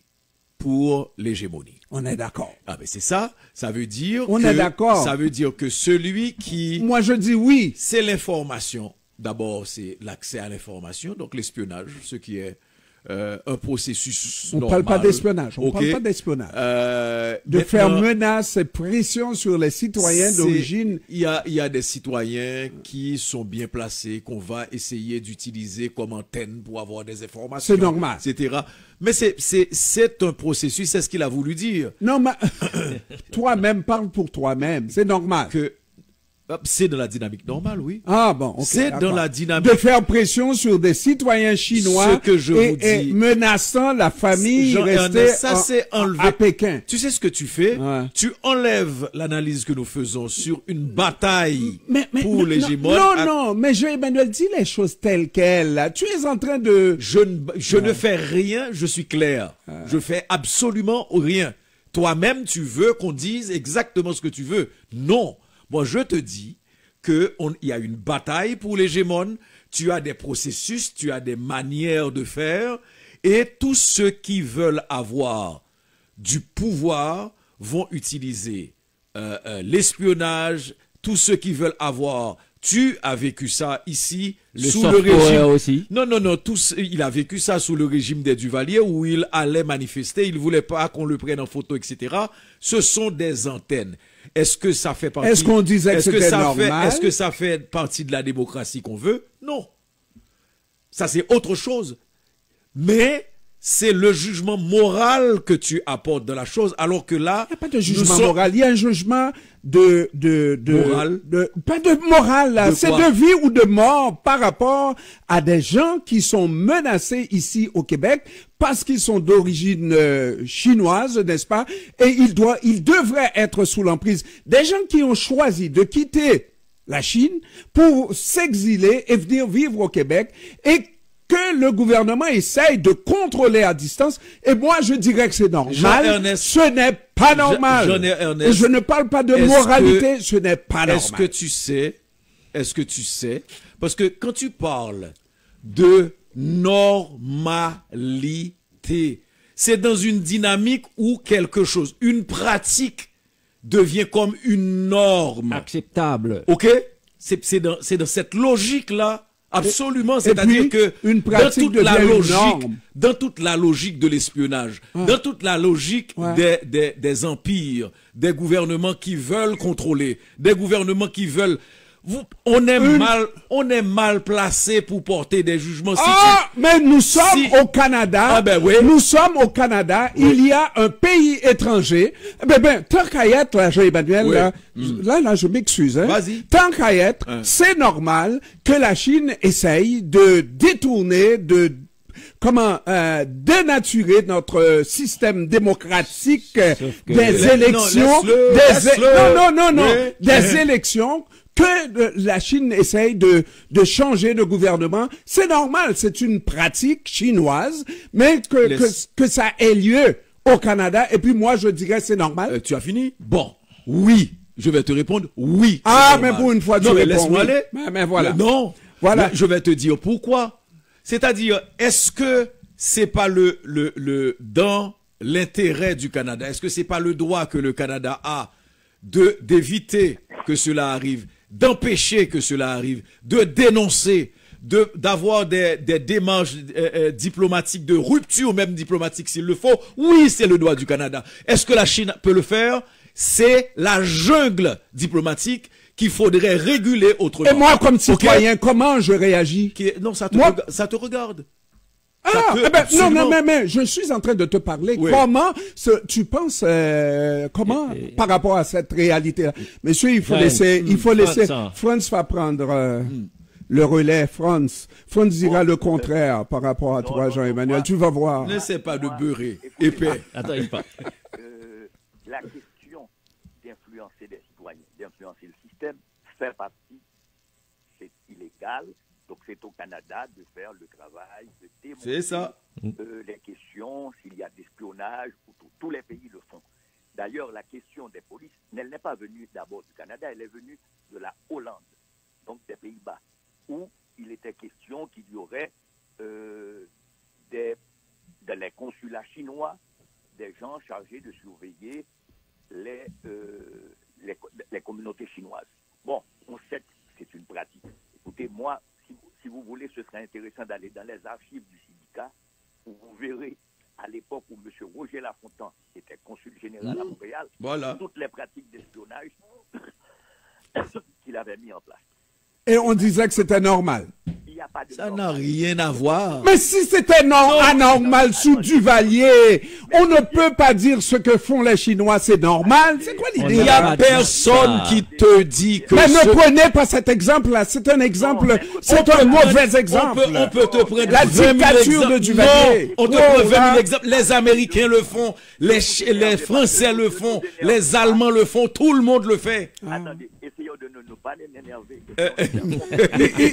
pour l'hégémonie. On est d'accord. Ah mais c'est ça, ça veut dire On que est d'accord. ça veut dire que celui qui Moi je dis oui. c'est l'information. D'abord, c'est l'accès à l'information, donc l'espionnage, ce qui est un processus On ne normal. parle pas d'espionnage. On ne Ok. parle pas d'espionnage. De Maintenant, faire menaces et pression sur les citoyens c'est- d'origine. Il y a des citoyens qui sont bien placés, qu'on va essayer d'utiliser comme antenne pour avoir des informations. C'est normal. Etc. Mais c'est un processus, c'est ce qu'il a voulu dire. Non, mais toi-même, parle pour toi-même. C'est normal. C'est dans la dynamique normale, oui. Ah bon, ok, C'est d'accord. dans la dynamique. De faire pression sur des citoyens chinois Ce que je vous dis. et menaçant la famille Jean-Ernest, restée ça, c'est enlevé. à Pékin. Tu sais ce que tu fais? Ouais. Tu enlèves l'analyse que nous faisons sur une bataille pour non, l'hégémone. non, mais Jean-Emmanuel, dis les choses telles quelles. Là. Tu es en train de... Je ne fais rien, je suis clair. Je fais absolument rien. Toi-même, tu veux qu'on dise exactement ce que tu veux. Non. Moi, je te dis qu'il y a une bataille pour l'hégémone, tu as des processus, tu as des manières de faire, et tous ceux qui veulent avoir du pouvoir vont utiliser l'espionnage, tous ceux qui veulent avoir... Tu as vécu ça ici, sous le soft power régime... aussi. Non, il a vécu ça sous le régime des Duvalier où il allait manifester, il voulait pas qu'on le prenne en photo, etc. Ce sont des antennes. Est-ce que ça fait partie... Est-ce qu'on disait que c'était normal? Est-ce que ça fait partie de la démocratie qu'on veut? Non. Ça, c'est autre chose. Mais c'est le jugement moral que tu apportes dans la chose, alors que là... Il n'y a pas de jugement moral, il y a un jugement moral. Pas de moral, là. C'est de vie ou de mort par rapport à des gens qui sont menacés ici au Québec parce qu'ils sont d'origine chinoise, n'est-ce pas? Et ils devraient être sous l'emprise. Des gens qui ont choisi de quitter la Chine pour s'exiler et venir vivre au Québec et que le gouvernement essaye de contrôler à distance, et moi je dirais que c'est normal. Ce n'est pas normal. Et je ne parle pas de moralité, ce n'est pas normal. Est-ce que tu sais, parce que quand tu parles de normalité, c'est dans une dynamique où quelque chose, une pratique devient comme une norme. Acceptable. Ok? C'est dans cette logique-là. Absolument, c'est-à-dire que une pratique dans toute la logique de l'espionnage, dans toute la logique des empires, des gouvernements qui veulent contrôler, des gouvernements qui veulent... on est mal placé pour porter des jugements. Mais nous sommes au Canada. Nous sommes au Canada. Oui. Il y a un pays étranger. Tant qu'à y être, là, Jean-Emmanuel, là, je m'excuse. Vas-y. Tant qu'à y être, c'est normal que la Chine essaye de détourner, dénaturer notre système démocratique des élections, des élections que la Chine essaye de changer de gouvernement. C'est normal, c'est une pratique chinoise, mais que ça ait lieu au Canada, et puis moi je dirais c'est normal. Tu as fini? Bon, oui. Je vais te répondre oui. Mais pour une fois tu réponds. Laisse-moi aller. Mais voilà. Non. Voilà. Je vais te dire pourquoi. C'est-à-dire, est-ce que c'est pas dans l'intérêt du Canada, est-ce que c'est pas le droit que le Canada a d'éviter que cela arrive, d'empêcher que cela arrive, de dénoncer, d'avoir des démarches diplomatiques, de rupture même diplomatique s'il le faut? Oui, c'est le droit du Canada. Est-ce que la Chine peut le faire? C'est la jungle diplomatique qu'il faudrait réguler autrement. Et moi, comme citoyen, comment je réagis? Non, ça te regarde. Mais je suis en train de te parler. Oui. Comment tu penses par rapport à cette réalité-là? Monsieur, il faut laisser. Franz va prendre le relais. Franz dira le contraire par rapport à toi, Jean-Emmanuel. Tu vas voir. N'essaie pas de beurrer épais. Attends, il parle. La question d'influencer des citoyens, d'influencer le système, fait partie. C'est illégal. Donc c'est au Canada de faire le travail, de démontrer les questions, s'il y a d'espionnage, tous les pays le font. D'ailleurs, la question des polices, elle n'est pas venue d'abord du Canada, elle est venue de la Hollande, donc des Pays-Bas, où il était question qu'il y aurait dans les consulats chinois des gens chargés de surveiller les communautés chinoises. Bon, on sait que c'est une pratique. Écoutez, moi, si vous voulez, ce serait intéressant d'aller dans les archives du syndicat où vous verrez, à l'époque où M. Roger Lafontaine était consul général à Montréal, toutes les pratiques d'espionnage qu'il avait mis en place. Et on disait que c'était normal. Ça n'a rien à voir. Mais si c'était anormal sous Duvalier, on ne peut pas dire ce que font les Chinois, c'est normal. C'est quoi l'idée? Il n'y a personne qui te dit que... Mais ne prenez pas cet exemple-là. C'est un exemple, c'est un mauvais exemple. On peut te prendre la dictature de Duvalier. Non, on te prend 20 000 exemples. Les Américains le font, les Français le font, les Allemands le font, tout le monde le fait. Attendez, essayons de ne pas les énerver.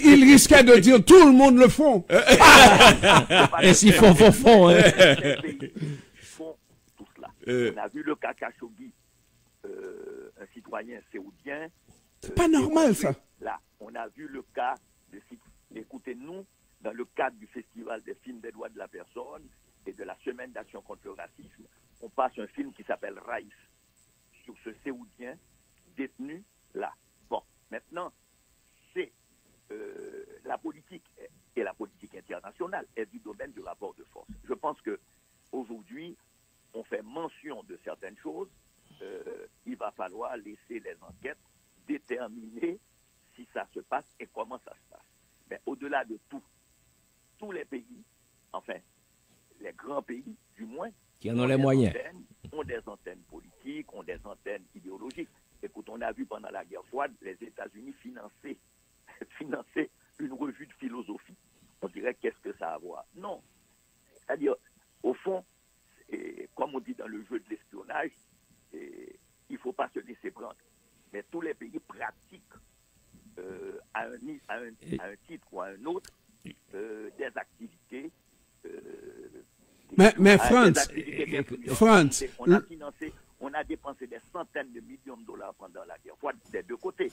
Il risquait de dire tout le monde le font. Et s'ils font. Ils font tout cela. On a vu le cas Khashoggi, un citoyen saoudien. C'est pas normal, ça. Là, on a vu le cas écoutez-nous, dans le cadre du Festival des films des droits de la personne et de la Semaine d'action contre le racisme, on passe un film qui s'appelle Raïf sur ce Saoudien détenu là. Bon, maintenant, c'est la politique et la politique internationale est du domaine du rapport de force. Je pense que aujourd'hui, on fait mention de certaines choses. Il va falloir laisser les enquêtes déterminer si ça se passe et comment ça se passe. Mais au-delà de tout, tous les pays, enfin, les grands pays, du moins, qui en ont les moyens. Ont des antennes politiques, ont des antennes idéologiques. Écoute, on a vu pendant la guerre froide, les États-Unis financer une revue de philosophie. On dirait qu'est-ce que ça a à voir? Non. C'est-à-dire, au fond, comme on dit dans le jeu de l'espionnage, il ne faut pas se laisser prendre. Mais tous les pays pratiquent à un titre ou à un autre des activités. Mais France, on a dépensé des centaines de millions de dollars pendant la guerre froide des deux côtés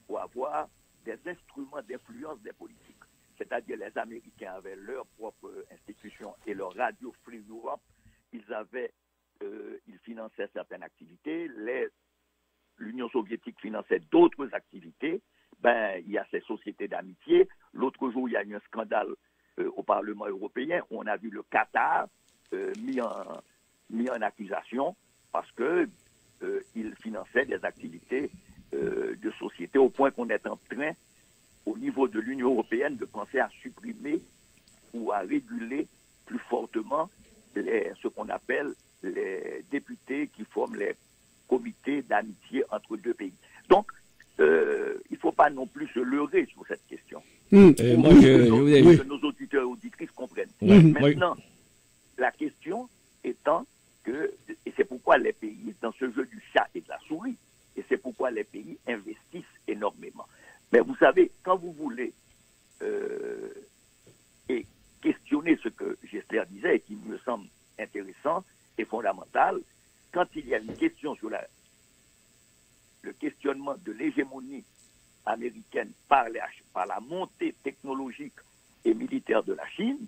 pour avoir des instruments d'influence des politiques. C'est-à-dire les Américains avaient leur propre institution et leur radio Free Europe. Ils finançaient certaines activités. L'Union soviétique finançait d'autres activités. Il y a ces sociétés d'amitié. L'autre jour, il y a eu un scandale au Parlement européen où on a vu le Qatar mis en accusation parce que il finançait des activités de société au point qu'on est en train, au niveau de l'Union européenne, de penser à supprimer ou à réguler plus fortement ce qu'on appelle les députés qui forment les comités d'amitié entre deux pays. Donc, il ne faut pas non plus se leurrer sur cette question. Que nos auditeurs et auditrices comprennent. Maintenant, la question étant que, et c'est pourquoi les pays, dans ce jeu du chat et de la souris, et c'est pourquoi les pays investissent énormément. Mais vous savez, quand vous voulez et questionner ce que Gessler disait et qui me semble intéressant et fondamental, quand il y a une question sur le questionnement de l'hégémonie américaine par la montée technologique et militaire de la Chine,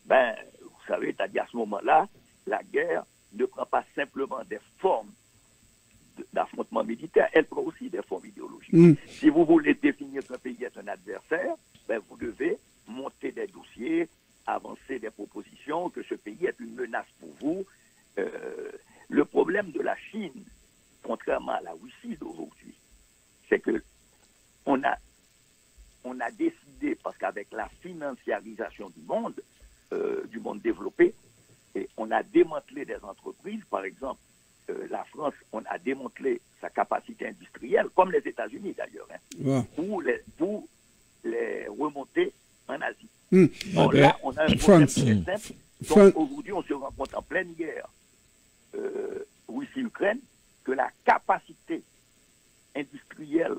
vous savez, c'est-à-dire à ce moment-là, la guerre ne prend pas simplement des formes d'affrontement militaire, elle prend aussi des formes idéologiques. Si vous voulez définir qu'un pays est un adversaire, vous devez monter des dossiers, avancer des propositions, que ce pays est une menace pour vous. Le problème de la Chine, contrairement à la Russie d'aujourd'hui, c'est que on a décidé, parce qu'avec la financiarisation du monde développé, et on a démantelé des entreprises, par exemple, la France, on a démantelé sa capacité industrielle, comme les États-Unis d'ailleurs, pour les remonter en Asie. Là, on a un problème très simple. Donc aujourd'hui, on se rend compte en pleine guerre Russie-Ukraine que la capacité industrielle,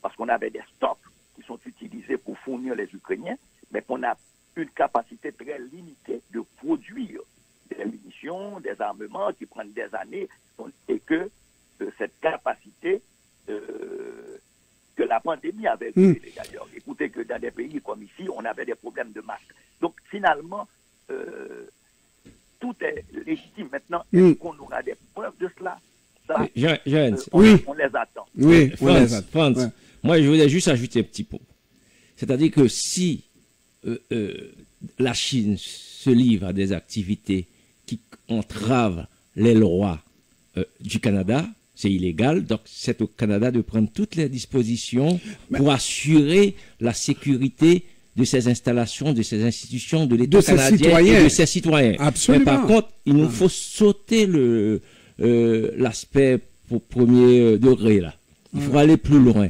parce qu'on avait des stocks qui sont utilisés pour fournir les Ukrainiens, mais qu'on a une capacité très limitée de produire des munitions, des armements qui prennent des années, et que cette capacité que la pandémie avait révélée d'ailleurs. Écoutez que dans des pays comme ici, on avait des problèmes de masques. Donc finalement, tout est légitime. Maintenant, est-ce qu'on aura des preuves de cela? Ça, on les attend. Oui, France, moi je voulais juste ajouter un petit peu. C'est-à-dire que si la Chine se livre à des activités qui entravent les lois du Canada, c'est illégal. Donc, c'est au Canada de prendre toutes les dispositions pour assurer la sécurité de ces installations, de ces institutions, de l'État canadien et de ses citoyens. Absolument. Mais par contre, il nous faut sauter l'aspect premier degré, là. Il faut aller plus loin.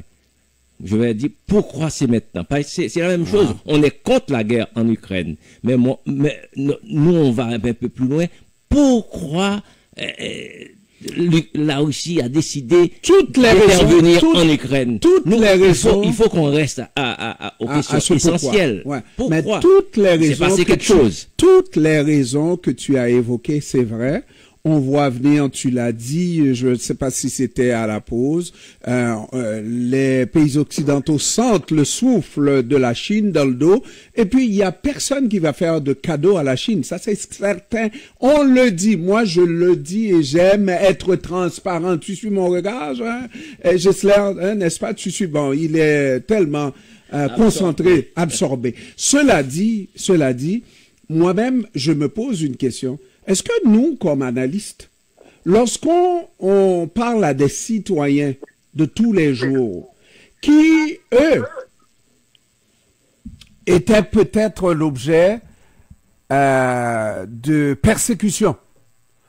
Je vais dire pourquoi c'est maintenant. C'est la même chose. On est contre la guerre en Ukraine. Mais nous, on va un peu plus loin. Pourquoi la Russie a décidé d'intervenir en Ukraine? Il faut qu'on reste aux questions essentielles. Pourquoi? Mais toutes les raisons, toutes les raisons que tu as évoquées, c'est vrai. On voit venir, tu l'as dit, je ne sais pas si c'était à la pause, les pays occidentaux sentent le souffle de la Chine dans le dos, et puis il y a personne qui va faire de cadeau à la Chine, ça c'est certain. On le dit, moi je le dis et j'aime être transparent. Tu suis mon regard, Gessler, n'est-ce pas? Tu suis, bon, il est tellement concentré, absorbé. Cela dit, moi-même, je me pose une question. Est-ce que nous, comme analystes, lorsqu'on parle à des citoyens de tous les jours, qui, eux, étaient peut-être l'objet de persécution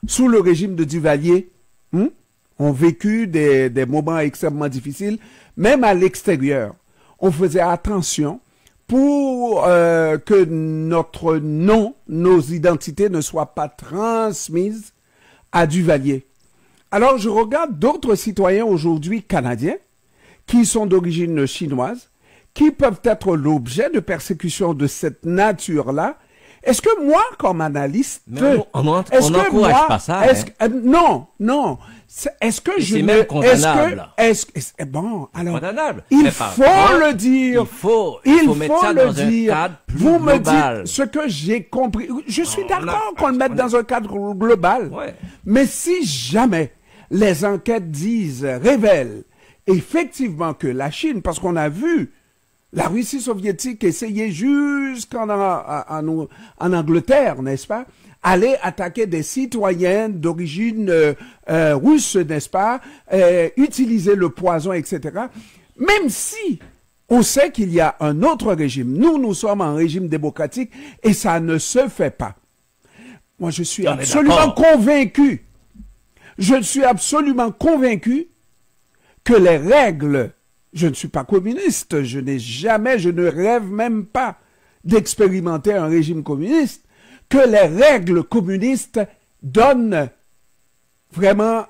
sous le régime de Duvalier ont vécu des moments extrêmement difficiles, même à l'extérieur. On faisait attention pour que notre nom, nos identités ne soient pas transmises à Duvalier. Alors, je regarde d'autres citoyens aujourd'hui canadiens qui sont d'origine chinoise, qui peuvent être l'objet de persécutions de cette nature-là. Est-ce que moi, comme analyste, on n'encourage pas ça. Non. Est-ce que je c'est même condamnable. Bon, alors, condamnable. il faut le dire. Il faut mettre ça dans un cadre plus Vous me global. dites ce que j'ai compris. Je suis d'accord qu'on le mette dans un cadre global. Ouais. Mais si jamais les enquêtes révèlent effectivement que la Chine, parce qu'on a vu la Russie soviétique essayer jusqu'en en Angleterre, n'est-ce pas, aller attaquer des citoyens d'origine russe, n'est-ce pas, utiliser le poison, etc. Même si on sait qu'il y a un autre régime, nous sommes en régime démocratique et ça ne se fait pas. Moi, je suis absolument convaincu. Je suis absolument convaincu que les règles, je ne suis pas communiste, je ne rêve même pas d'expérimenter un régime communiste, que les règles communistes donnent vraiment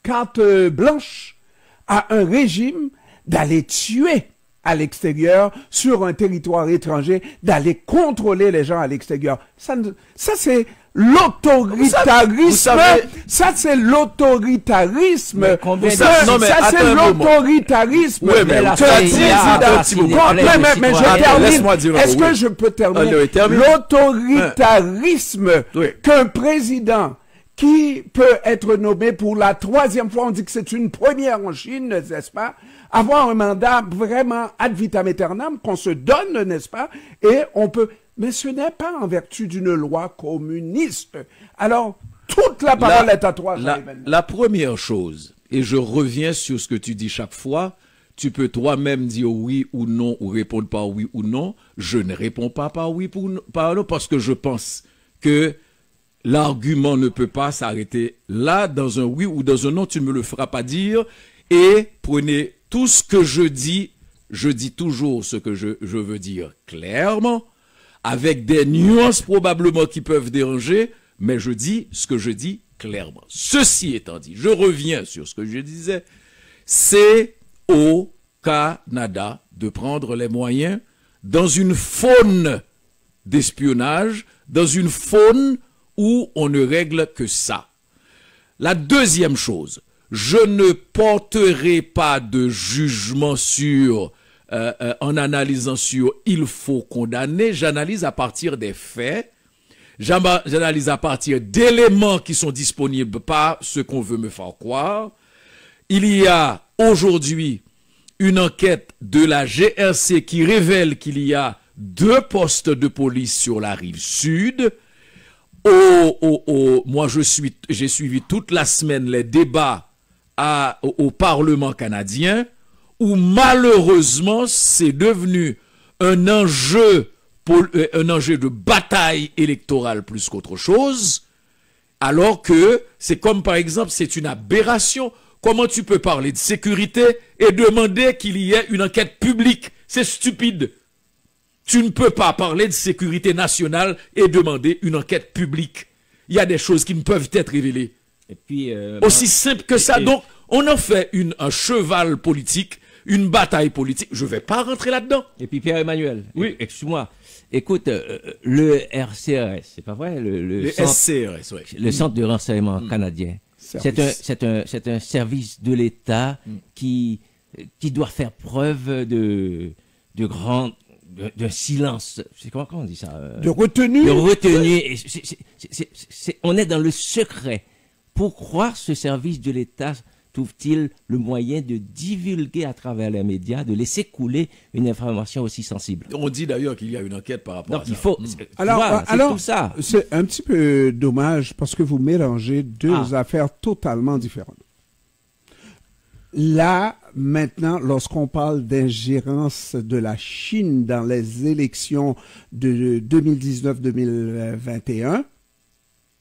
carte blanche à un régime d'aller tuer à l'extérieur, sur un territoire étranger, d'aller contrôler les gens à l'extérieur. Ça c'est l'autoritarisme. Ça, c'est l'autoritarisme. C'est l'autoritarisme. Oui, mais je termine. Est-ce que je peux terminer? L'autoritarisme qu'un président qui peut être nommé pour la 3e fois, on dit que c'est une première en Chine, n'est-ce pas? Avoir un mandat vraiment ad vitam aeternam qu'on se donne, n'est-ce pas? Et on peut... Mais ce n'est pas en vertu d'une loi communiste. Alors, toute la parole est à toi, Jean-Emmanuel. La première chose, et je reviens sur ce que tu dis chaque fois, tu peux toi-même dire oui ou non, ou répondre par oui ou non. Je ne réponds pas par oui ou par non, parce que je pense que l'argument ne peut pas s'arrêter là, dans un oui ou dans un non, tu ne me le feras pas dire. Et prenez tout ce que je dis toujours ce que je veux dire clairement, avec des nuances probablement qui peuvent déranger, mais je dis ce que je dis clairement. Ceci étant dit, je reviens sur ce que je disais, c'est au Canada de prendre les moyens dans une faune d'espionnage, dans une faune où on ne règle que ça. La deuxième chose, je ne porterai pas de jugement sur... en analysant sur il faut condamner, j'analyse à partir des faits, j'analyse à partir d'éléments qui sont disponibles, pas ce qu'on veut me faire croire. Il y a aujourd'hui une enquête de la GRC qui révèle qu'il y a 2 postes de police sur la rive sud. Moi, j'ai suivi toute la semaine les débats au Parlement canadien, où malheureusement c'est devenu un enjeu de bataille électorale plus qu'autre chose, alors que c'est comme par exemple, c'est une aberration. Comment tu peux parler de sécurité et demander qu'il y ait une enquête publique? C'est stupide. Tu ne peux pas parler de sécurité nationale et demander une enquête publique. Il y a des choses qui ne peuvent être révélées. Et puis, aussi simple que ça. Donc, on en fait un cheval politique, une bataille politique. Je ne vais pas rentrer là-dedans. Et puis Pierre-Emmanuel, oui, excuse-moi. Écoute, le RCRS, c'est pas vrai, le SCRS, oui. Le Centre de renseignement canadien. C'est un service de l'État qui doit faire preuve de silence. C'est comment on dit ça? De retenue. De retenue. On est dans le secret. Pourquoi ce service de l'État trouve-t-il le moyen de divulguer à travers les médias, de laisser couler une information aussi sensible? On dit d'ailleurs qu'il y a une enquête par rapport à ça. Il faut. Alors, tout ça. C'est un petit peu dommage parce que vous mélangez 2 affaires totalement différentes. Là, maintenant, lorsqu'on parle d'ingérence de la Chine dans les élections de 2019-2021,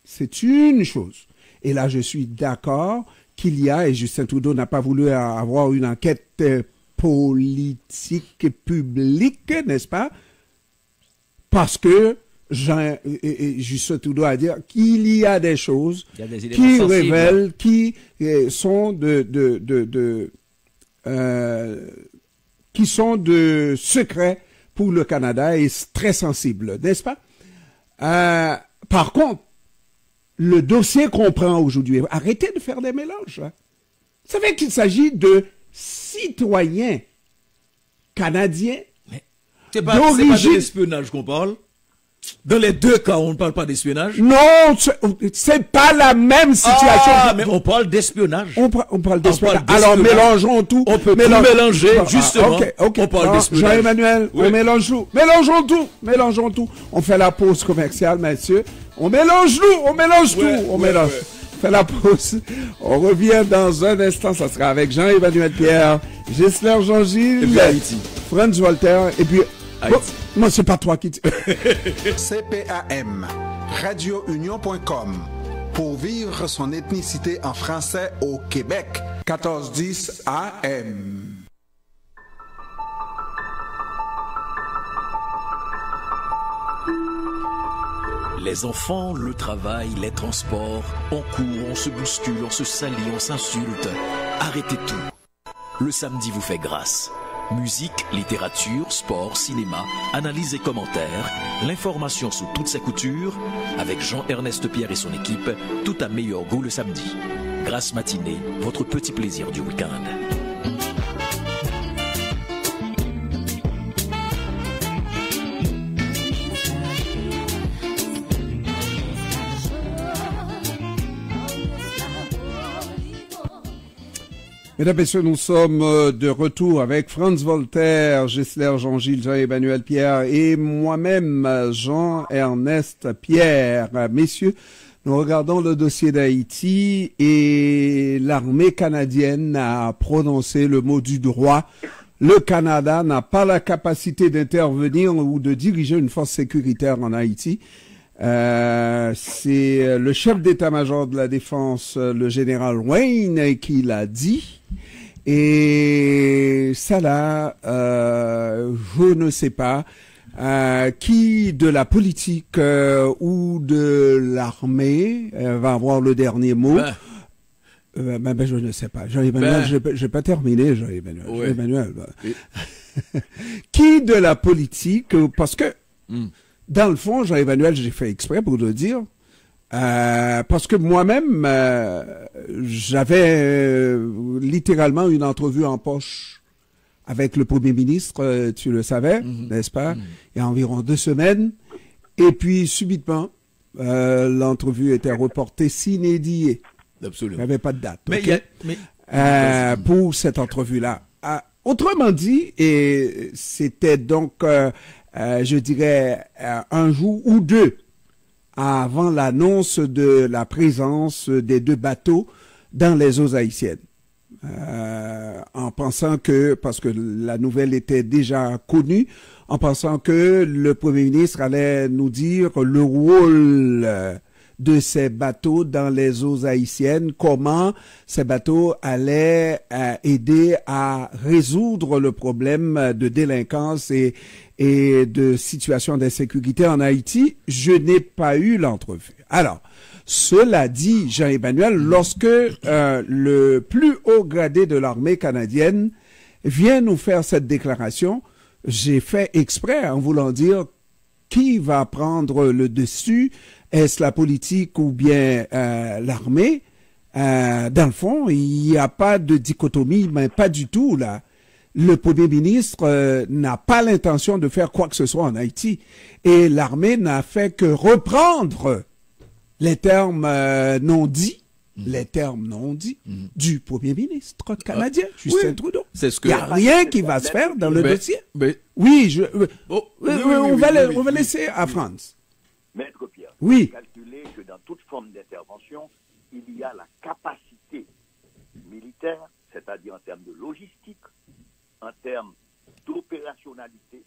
c'est une chose. Et là, je suis d'accord qu'il y a, et Justin Trudeau n'a pas voulu avoir une enquête politique publique, n'est-ce pas? Parce que Justin Trudeau a dit qu'il y a des choses qui révèlent, qui sont qui sont de secret pour le Canada et très sensibles, n'est-ce pas? Par contre, le dossier qu'on prend aujourd'hui, arrêtez de faire des mélanges. Hein. Vous savez qu'il s'agit de citoyens canadiens. C'est pas de l'espionnage qu'on parle. Dans les deux cas, on ne parle pas d'espionnage. Non, c'est pas la même situation. Ah, mais on parle d'espionnage. On parle d'espionnage. Alors, mélangeons tout. On peut tout mélanger, justement. On parle d'espionnage. Jean-Emmanuel, oui. On mélange tout. Mélangeons tout. On fait la pause commerciale, messieurs. On mélange tout. On mélange. On fait la pause. On revient dans un instant. Ça sera avec Jean-Emmanuel Pierre, Ghislain Jean-Gilles, Franz Walter, et puis... Bon, moi, c'est pas toi qui... CPAM, radiounion.com, pour vivre son ethnicité en français au Québec. 1410 AM. Les enfants, le travail, les transports, on court, on se bouscule, on se salit, on s'insulte. Arrêtez tout. Le samedi vous fait grâce. Musique, littérature, sport, cinéma, analyse et commentaires, l'information sous toutes ses coutures, avec Jean-Ernest Pierre et son équipe, tout à meilleur goût le samedi. Grâce matinée, votre petit plaisir du week-end. Mesdames et messieurs, nous sommes de retour avec Franz Voltaire, Ghislain Jean-Gilles, Jean-Emmanuel Pierre et moi-même, Jean-Ernest Pierre. Messieurs, nous regardons le dossier d'Haïti et l'armée canadienne a prononcé le mot du droit. Le Canada n'a pas la capacité d'intervenir ou de diriger une force sécuritaire en Haïti. C'est le chef d'état-major de la défense, le général Wayne, qui l'a dit. Et ça là, je ne sais pas qui de la politique ou de l'armée va avoir le dernier mot. Ben, je ne sais pas. Jean-Emmanuel, je vais pas terminer, Jean-Emmanuel. Ouais. Jean-Emmanuel, qui de la politique, parce que dans le fond, Jean-Emmanuel, j'ai fait exprès pour le dire, parce que moi-même, j'avais littéralement une entrevue en poche avec le Premier ministre, tu le savais, n'est-ce pas, il y a environ 2 semaines, et puis subitement, l'entrevue était reportée sine die. Absolument. Il n'y avait pas de date. Pour cette entrevue-là. Autrement dit, et c'était donc... je dirais, un jour ou 2 avant l'annonce de la présence des 2 bateaux dans les eaux haïtiennes. En pensant que, parce que la nouvelle était déjà connue, en pensant que le Premier ministre allait nous dire le rôle de ces bateaux dans les eaux haïtiennes, comment ces bateaux allaient aider à résoudre le problème de délinquance et de situation d'insécurité en Haïti. Je n'ai pas eu l'entrevue. Alors, cela dit, Jean-Emmanuel, lorsque le plus haut gradé de l'armée canadienne vient nous faire cette déclaration, j'ai fait exprès en voulant dire qui va prendre le dessus. Est-ce la politique ou bien l'armée? Dans le fond, il n'y a pas de dichotomie, mais pas du tout, là. Le Premier ministre n'a pas l'intention de faire quoi que ce soit en Haïti. Et l'armée n'a fait que reprendre les termes non dits, du Premier ministre canadien, Justin Trudeau. C'est ce que... Il n'y a rien qui va se faire dans le dossier. Oui, on va laisser à France. Maître Pierre, oui. Calculer que dans toute forme d'intervention, il y a la capacité militaire, c'est-à-dire en termes de logistique, en termes d'opérationnalité.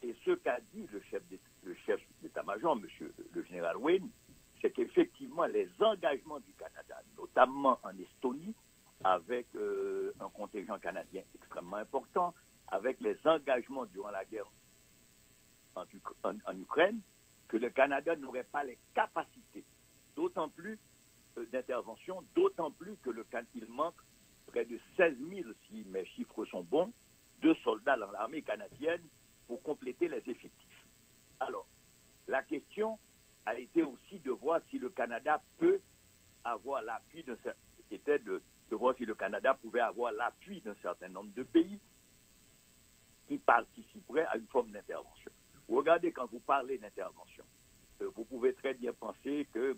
Et ce qu'a dit le chef d'état-major, monsieur le général Wayne, c'est qu'effectivement les engagements du Canada, notamment en Estonie, avec un contingent canadien extrêmement important, avec les engagements durant la guerre en Ukraine, que le Canada n'aurait pas les capacités, d'autant plus d'intervention, d'autant plus que il manque près de 16 000, si mes chiffres sont bons, de soldats dans l'armée canadienne pour compléter les effectifs. Alors, la question a été aussi de voir si le Canada peut avoir l'appui de voir si le Canada pouvait avoir l'appui d'un certain nombre de pays qui participeraient à une forme d'intervention. Regardez, quand vous parlez d'intervention, vous pouvez très bien penser que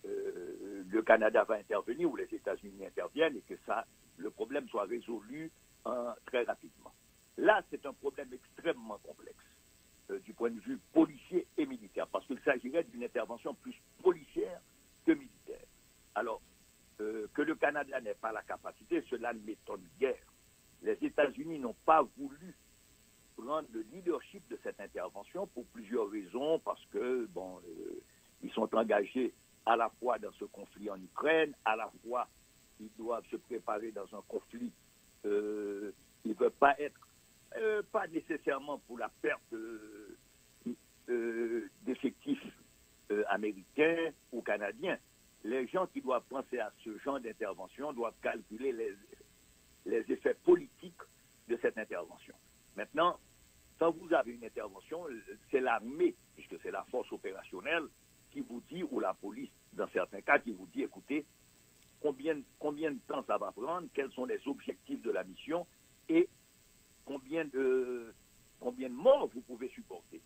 le Canada va intervenir ou les États-Unis interviennent et que le problème soit résolu très rapidement. Là, c'est un problème extrêmement complexe du point de vue policier et militaire, parce qu'il s'agirait d'une intervention plus policière que militaire. Alors, que le Canada n'ait pas la capacité, cela ne m'étonne guère. Les États-Unis n'ont pas voulu prendre le leadership de cette intervention pour plusieurs raisons, parce que, ils sont engagés à la fois dans ce conflit en Ukraine, à la fois ils doivent se préparer dans un conflit. Ils ne veulent pas être, pas nécessairement pour la perte d'effectifs américains ou canadiens. Les gens qui doivent penser à ce genre d'intervention doivent calculer les effets politiques de cette intervention. Maintenant, quand vous avez une intervention, c'est l'armée, puisque c'est la force opérationnelle, qui vous dit, ou la police, dans certains cas, qui vous dit, écoutez, combien de temps ça va prendre, quels sont les objectifs de la mission et combien de morts vous pouvez supporter.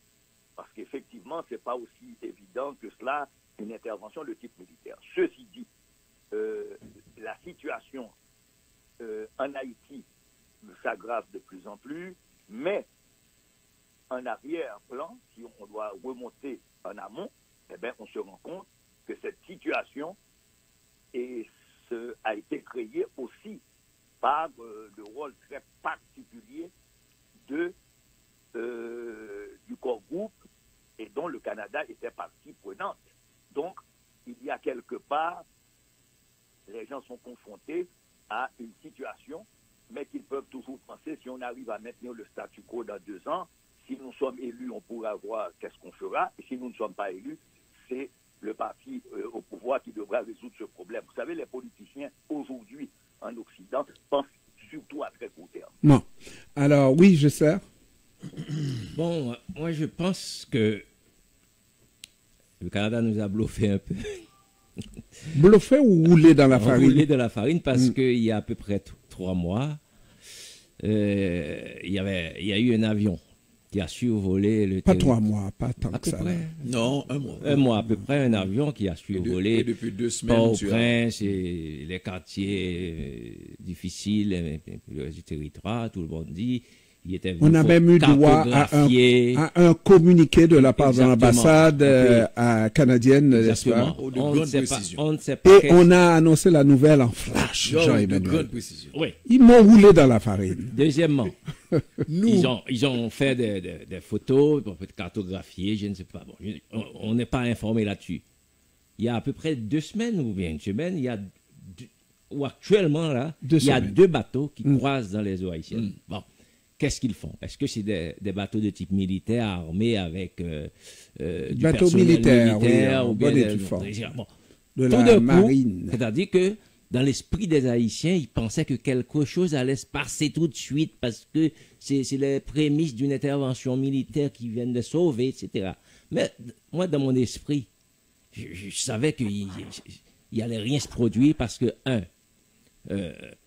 Parce qu'effectivement, ce n'est pas aussi évident que cela, une intervention de type militaire. Ceci dit, la situation en Haïti s'aggrave de plus en plus, mais en arrière-plan, si on doit remonter en amont, on se rend compte que cette situation a été créée aussi par le rôle très particulier du corps groupe et dont le Canada était partie prenante. Donc, il y a quelque part, les gens sont confrontés à une situation, mais qu'ils peuvent toujours penser, si on arrive à maintenir le statu quo dans 2 ans, si nous sommes élus, on pourra voir qu'est-ce qu'on fera, et si nous ne sommes pas élus, c'est le parti au pouvoir qui devra résoudre ce problème. Vous savez, les politiciens, aujourd'hui, en Occident, pensent surtout à très court terme. Non. Alors, oui, je sais. Bon, moi, je pense que le Canada nous a bluffé un peu. Bluffé ou roulé dans la farine? Roulé dans la farine parce qu'il y a à peu près 3 mois, il y a eu un avion qui a survolé le territoire. Pas 3 mois, pas tant que ça. Non, 1 mois. 1 mois à peu près, un avion qui a survolé depuis 2 semaines, Port-au-Prince et les quartiers difficiles du territoire, tout le monde dit. On a même eu droit à un communiqué de la part de l'ambassade canadienne, n'est-ce pas? On ne sait pas. Et on a annoncé la nouvelle en flash, Jean-Emmanuel. Oui. Ils m'ont roulé dans la farine. Deuxièmement, ils ont fait des photos, peut-être cartographiées, je ne sais pas. Bon, on n'est pas informé là-dessus. Il y a à peu près 2 semaines ou bien 1 semaine, ou actuellement là, il y a 2 bateaux qui croisent dans les eaux haïtiennes. Bon. Qu'est-ce qu'ils font? Est-ce que c'est des bateaux de type militaire armés avec du bateau militaire oui, ou bien de la marine? C'est-à-dire que dans l'esprit des Haïtiens, ils pensaient que quelque chose allait se passer tout de suite parce que c'est les prémices d'une intervention militaire qui viennent de sauver, etc. Mais moi, dans mon esprit, je savais qu'il n'allait rien se produire parce que,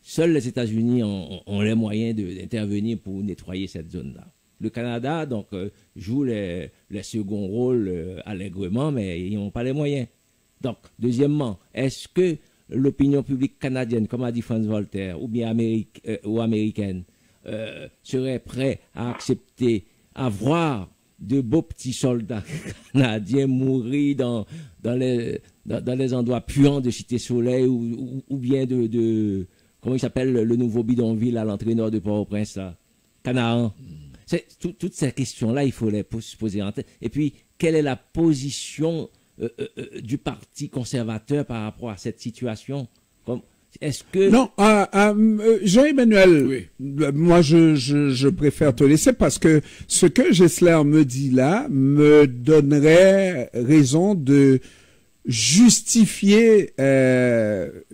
seuls les États-Unis ont les moyens d'intervenir pour nettoyer cette zone-là. Le Canada, donc, joue les seconds rôles allègrement, mais ils n'ont pas les moyens. Donc, deuxièmement, est-ce que l'opinion publique canadienne, comme a dit Franz Voltaire, ou bien américaine, serait prête à accepter, à voir de beaux petits soldats canadiens mourir dans les endroits puants de Cité-Soleil ou bien comment il s'appelle le nouveau bidonville à l'entrée nord de Port-au-Prince, là? Canaan. Toutes ces questions-là, il faut les se poser en tête. Et puis, quelle est la position du Parti conservateur par rapport à cette situation? Est-ce que... Non, Jean-Emmanuel, Oui. Moi je préfère te laisser parce que ce que Gessler me dit là me donnerait raison de justifier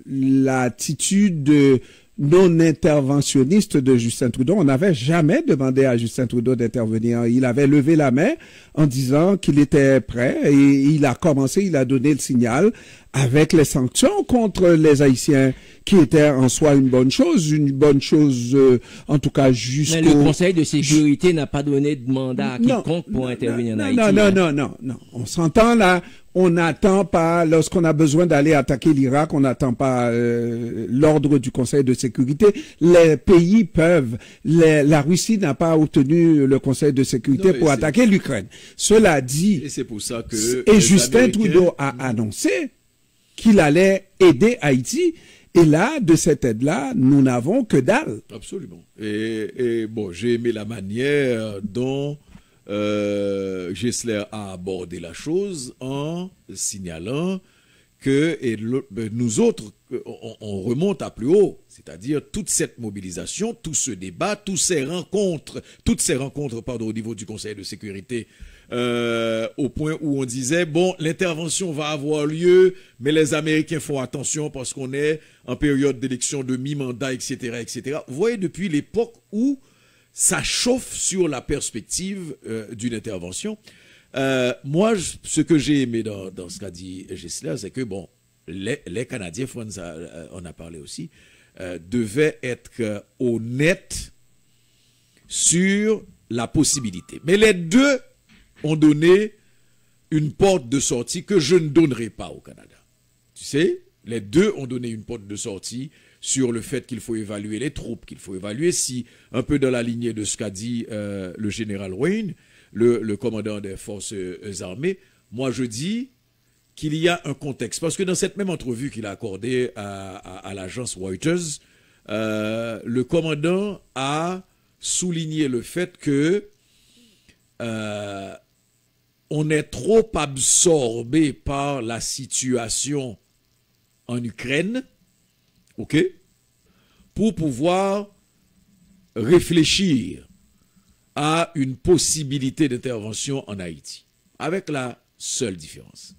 l'attitude non interventionniste de Justin Trudeau. On n'avait jamais demandé à Justin Trudeau d'intervenir. Il avait levé la main en disant qu'il était prêt et il a donné le signal avec les sanctions contre les Haïtiens qui étaient en soi une bonne chose en tout cas jusqu'au... Mais le Conseil de sécurité n'a pas donné de mandat à quiconque pour intervenir en Haïti. Non. On s'entend là. On n'attend pas, lorsqu'on a besoin d'aller attaquer l'Irak, on n'attend pas l'ordre du Conseil de sécurité. Les pays peuvent. La Russie n'a pas obtenu le Conseil de sécurité pour attaquer l'Ukraine. Cela dit, et c'est pour ça que et Justin Trudeau a annoncé qu'il allait aider Haïti. Et là, de cette aide-là, nous n'avons que dalle. Absolument. Et bon, j'ai aimé la manière dont Gessler a abordé la chose en signalant que nous autres, on remonte à plus haut, c'est-à-dire toute cette mobilisation, tout ce débat, toutes ces rencontres au niveau du Conseil de sécurité, au point où on disait, bon, l'intervention va avoir lieu, mais les Américains font attention parce qu'on est en période d'élection de mi-mandat, etc., etc. Vous voyez, depuis l'époque où ça chauffe sur la perspective d'une intervention. Moi, ce que j'ai aimé dans ce qu'a dit Gessler, c'est que, bon, les Canadiens, Franz en a parlé aussi, devaient être honnêtes sur la possibilité. Mais les deux ont donné une porte de sortie que je ne donnerai pas au Canada. Tu sais, les deux ont donné une porte de sortie sur le fait qu'il faut évaluer les troupes, qu'il faut évaluer si, un peu dans la lignée de ce qu'a dit le général Wayne, le commandant des forces armées, moi je dis qu'il y a un contexte. Parce que dans cette même entrevue qu'il a accordée à l'agence Reuters, le commandant a souligné le fait que on est trop absorbé par la situation en Ukraine, ok, pour pouvoir réfléchir à une possibilité d'intervention en Haïti. Avec la seule différence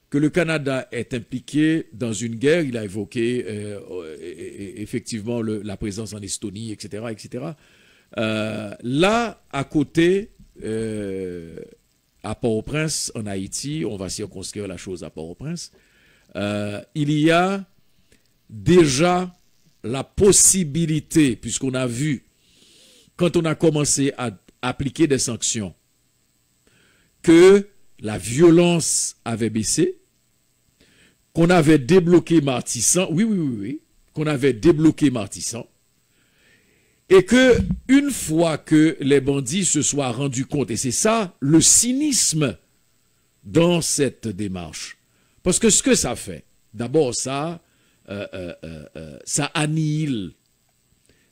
que le Canada est impliqué dans une guerre, il a évoqué effectivement la présence en Estonie, etc., etc. Là, à côté, à Port-au-Prince, en Haïti, on va circonscrire la chose à Port-au-Prince, il y a déjà la possibilité, puisqu'on a vu, quand on a commencé à appliquer des sanctions, que la violence avait baissé, qu'on avait débloqué Martissan, oui, qu'on avait débloqué Martissan, et que une fois que les bandits se soient rendus compte, et c'est ça le cynisme dans cette démarche, parce que ce que ça fait, d'abord ça annihile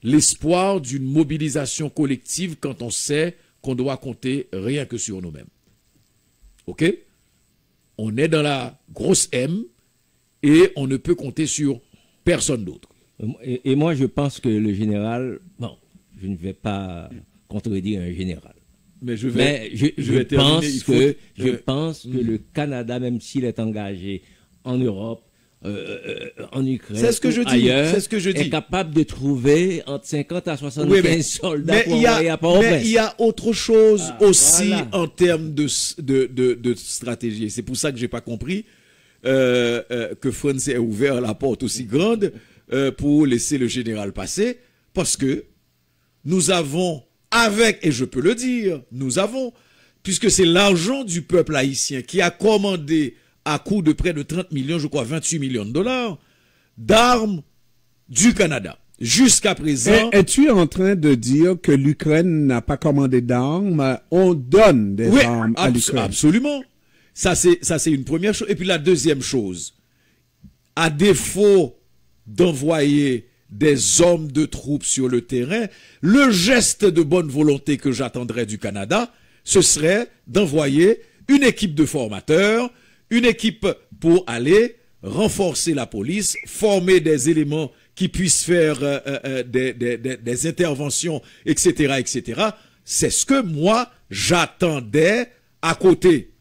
l'espoir d'une mobilisation collective quand on sait qu'on doit compter rien que sur nous-mêmes. OK? On est dans la grosse M et on ne peut compter sur personne d'autre. Et moi, je pense que le général... Bon, je ne vais pas contredire un général. Mais je pense que le Canada, même s'il est engagé en Europe, en Ukraine, c'est ce que je dis, est capable de trouver entre 50 à 75 soldats pour envoyer à Port-au-Prince. Mais il y a autre chose aussi en termes de stratégie. C'est pour ça que j'ai pas compris que France ait ouvert la porte aussi grande pour laisser le général passer, parce que nous avons, et je peux le dire, puisque c'est l'argent du peuple haïtien qui a commandé à coût de près de 30 millions, je crois 28 millions de dollars, d'armes du Canada. Jusqu'à présent... Es-tu en train de dire que l'Ukraine n'a pas commandé d'armes? On donne des armes à l'Ukraine. Absolument. Ça, c'est une première chose. Et puis la deuxième chose, à défaut d'envoyer des hommes de troupes sur le terrain, le geste de bonne volonté que j'attendrais du Canada, ce serait d'envoyer une équipe de formateurs, une équipe pour aller renforcer la police, former des éléments qui puissent faire des interventions, etc., etc. C'est ce que moi, j'attendais à côté.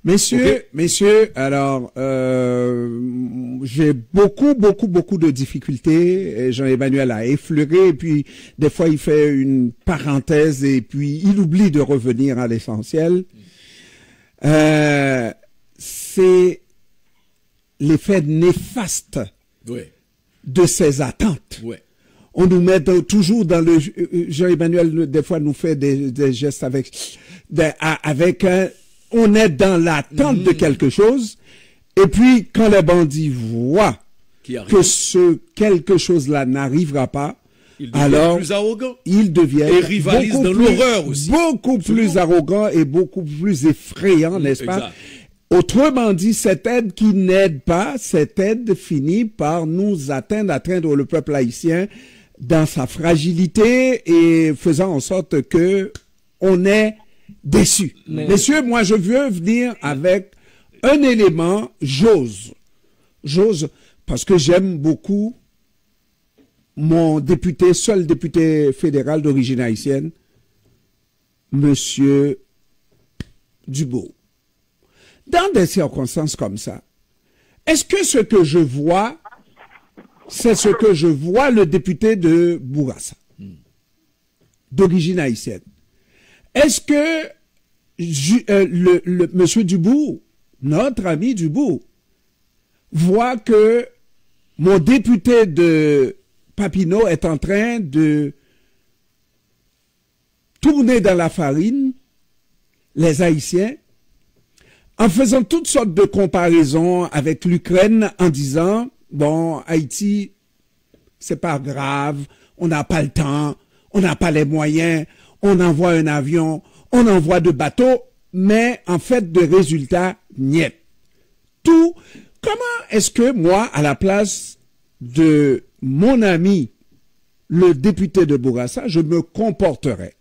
Messieurs, alors, j'ai beaucoup de difficultés. Et Jean-Emmanuel a effleuré, et puis des fois il fait une parenthèse, et puis il oublie de revenir à l'essentiel. C'est l'effet néfaste de ces attentes. Ouais. On nous met toujours dans le... Jean-Emmanuel, des fois, nous fait des gestes avec on est dans l'attente de quelque chose, et puis quand les bandits voient que ce quelque chose-là n'arrivera pas, alors plus arrogants. Ils deviennent et rivalisent dans l'horreur aussi. Beaucoup plus arrogants et beaucoup plus effrayants, n'est-ce pas? Exact. Autrement dit, cette aide qui n'aide pas, cette aide finit par nous atteindre le peuple haïtien dans sa fragilité et faisant en sorte que on est déçu. Messieurs, moi je veux venir avec un élément, j'ose, parce que j'aime beaucoup mon seul député fédéral d'origine haïtienne, Monsieur Dubourg. Dans des circonstances comme ça, est-ce que ce que je vois, c'est ce que je vois le député de Bourassa, d'origine haïtienne? Est-ce que monsieur Dubourg, notre ami Dubourg, voit que mon député de Papineau est en train de tourner dans la farine les Haïtiens en faisant toutes sortes de comparaisons avec l'Ukraine en disant, bon, Haïti, c'est pas grave, on n'a pas le temps, on n'a pas les moyens, on envoie un avion, on envoie de bateaux, mais en fait, de résultats, niet. Tout, comment est-ce que moi, à la place de mon ami, le député de Bourassa, je me comporterais?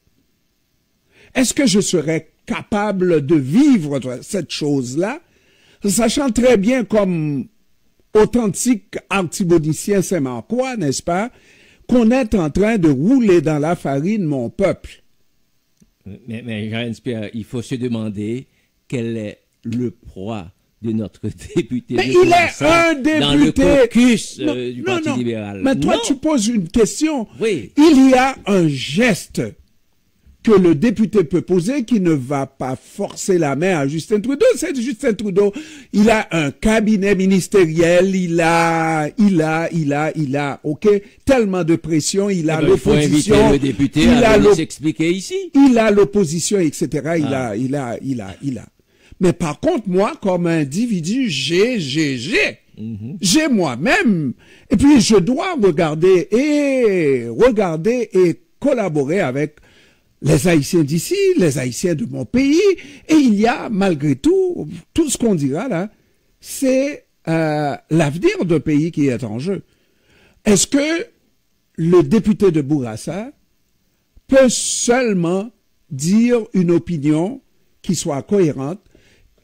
Est-ce que je serais capable de vivre cette chose-là, sachant très bien comme authentique artibonicien saint-marcois, n'est-ce pas, qu'on est en train de rouler dans la farine mon peuple? Mais Jean-Pierre, il faut se demander quel est le poids de notre député. Mais il est un député. Dans le caucus du Parti libéral. Mais toi, tu poses une question. Oui. Il y a un geste que le député peut poser qui ne va pas forcer la main à Justin Trudeau. C'est Justin Trudeau. Il a un cabinet ministériel, il a, ok, tellement de pression, il a l'opposition. Il faut inviter le député à venir s'expliquer ici. Il a l'opposition, etc. Il a. Mais par contre, moi, comme individu, j'ai moi-même. Et puis, je dois regarder et collaborer avec les Haïtiens d'ici, les Haïtiens de mon pays, et il y a, malgré tout ce qu'on dira là, c'est l'avenir d'un pays qui est en jeu. Est-ce que le député de Bourassa peut seulement dire une opinion qui soit cohérente,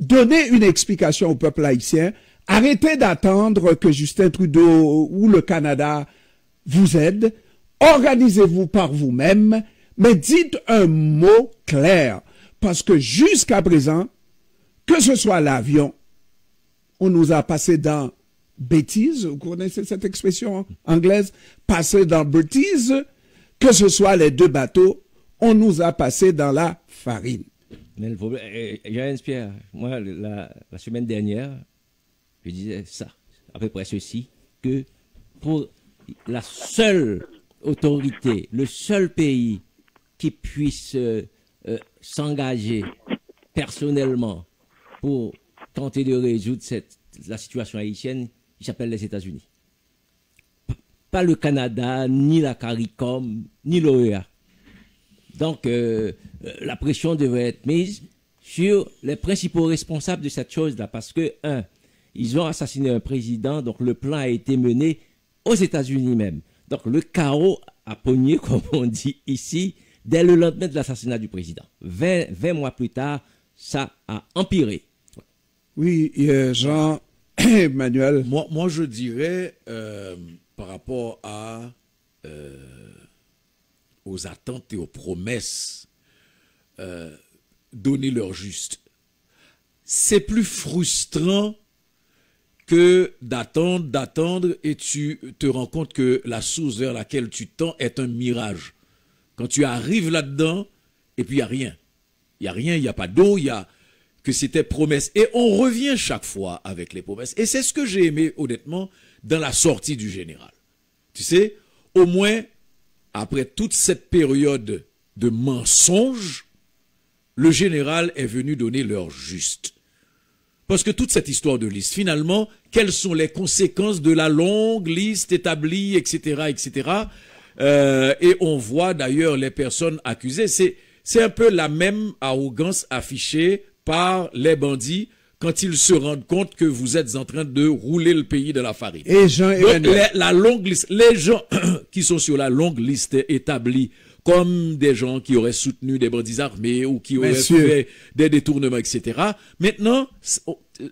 donner une explication au peuple haïtien, arrêter d'attendre que Justin Trudeau ou le Canada vous aide, organisez-vous par vous-même, mais dites un mot clair, parce que jusqu'à présent, que ce soit l'avion, on nous a passé dans bêtise, vous connaissez cette expression anglaise, passé dans bêtise, que ce soit les deux bateaux, on nous a passé dans la farine. Mais le problème, Jean-Pierre, moi, la semaine dernière, je disais ça, à peu près ceci, que pour la seule autorité, le seul pays qui puisse s'engager personnellement pour tenter de résoudre la situation haïtienne, il s'appelle les États-Unis. Pas le Canada, ni la CARICOM, ni l'OEA. Donc, la pression devrait être mise sur les principaux responsables de cette chose-là, parce que, ils ont assassiné un président, donc le plan a été mené aux États-Unis même. Donc le chaos a pogné, comme on dit ici, dès le lendemain de l'assassinat du président. 20 mois plus tard, ça a empiré. Oui, Jean-Emmanuel. Moi, je dirais, par rapport aux attentes et aux promesses, donner leur juste. C'est plus frustrant que d'attendre et tu te rends compte que la source vers laquelle tu tends est un mirage. Quand tu arrives là-dedans, et puis il n'y a rien. Il n'y a rien, il n'y a pas d'eau, il y a que c'était promesse. Et on revient chaque fois avec les promesses. Et c'est ce que j'ai aimé, honnêtement, dans la sortie du général. Tu sais, au moins, après toute cette période de mensonges, le général est venu donner l'heure juste. Parce que toute cette histoire de liste, finalement, quelles sont les conséquences de la longue liste établie, etc., etc. Et on voit d'ailleurs les personnes accusées. C'est un peu la même arrogance affichée par les bandits quand ils se rendent compte que vous êtes en train de rouler le pays de la farine. Et Jean-Emmanuel. La longue liste, les gens qui sont sur la longue liste établie comme des gens qui auraient soutenu des bandits armés ou qui auraient fait des détournements, etc. Maintenant,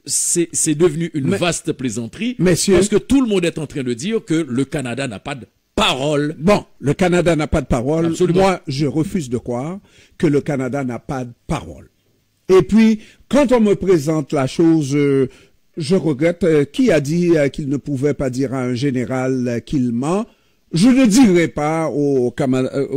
c'est devenu une vaste plaisanterie parce que tout le monde est en train de dire que le Canada n'a pas de parole. Bon, le Canada n'a pas de parole. Absolument. Moi, je refuse de croire que le Canada n'a pas de parole. Et puis, quand on me présente la chose, je regrette. Qui a dit qu'il ne pouvait pas dire à un général qu'il ment? Je ne dirai pas au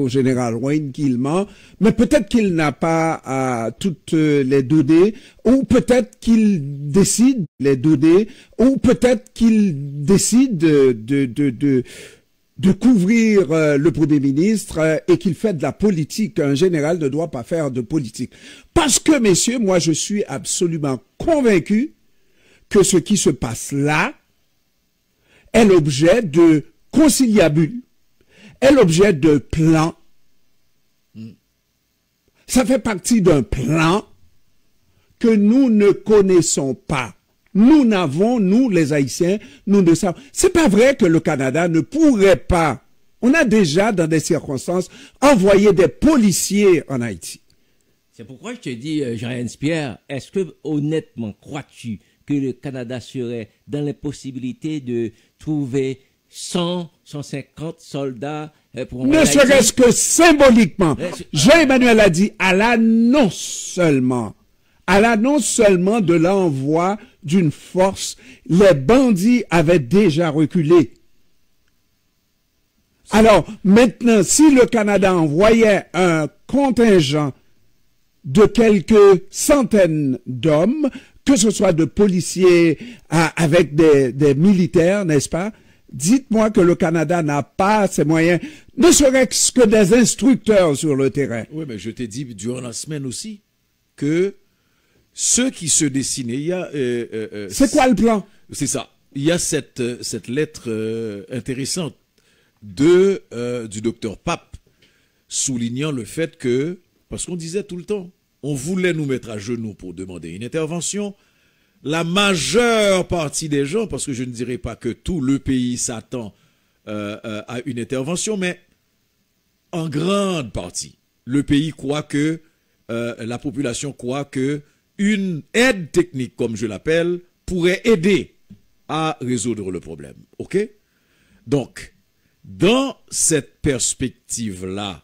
général Wayne qu'il ment, mais peut-être qu'il n'a pas toutes les données, ou peut-être qu'il décide les données, ou peut-être qu'il décide de couvrir le Premier ministre et qu'il fait de la politique. Un général ne doit pas faire de politique. Parce que, messieurs, moi je suis absolument convaincu que ce qui se passe là est l'objet de conciliabule, est l'objet de plan. Ça fait partie d'un plan que nous ne connaissons pas. Nous n'avons, nous les Haïtiens, nous ne savons. C'est pas vrai que le Canada ne pourrait pas. On a déjà, dans des circonstances, envoyé des policiers en Haïti. C'est pourquoi je te dis, Jean-Hens Pierre, est-ce que, honnêtement, crois-tu que le Canada serait dans les possibilités de trouver 100, 150 soldats pour ne serait-ce que symboliquement. Jean-Emmanuel a dit à l'annonce seulement de l'envoi d'une force, les bandits avaient déjà reculé. Alors, maintenant, si le Canada envoyait un contingent de quelques centaines d'hommes, que ce soit de policiers avec des militaires, n'est-ce pas? Dites-moi que le Canada n'a pas ces moyens, ne serait-ce que des instructeurs sur le terrain. Oui, mais je t'ai dit durant la semaine aussi que ceux qui se dessinaient, il y a... c'est quoi le plan? C'est ça. Il y a cette lettre intéressante du docteur Pape soulignant le fait que, parce qu'on disait tout le temps, on voulait nous mettre à genoux pour demander une intervention. La majeure partie des gens, parce que je ne dirais pas que tout le pays s'attend à une intervention, mais en grande partie, le pays croit que, la population croit que une aide technique, comme je l'appelle, pourrait aider à résoudre le problème. OK? Donc, dans cette perspective-là,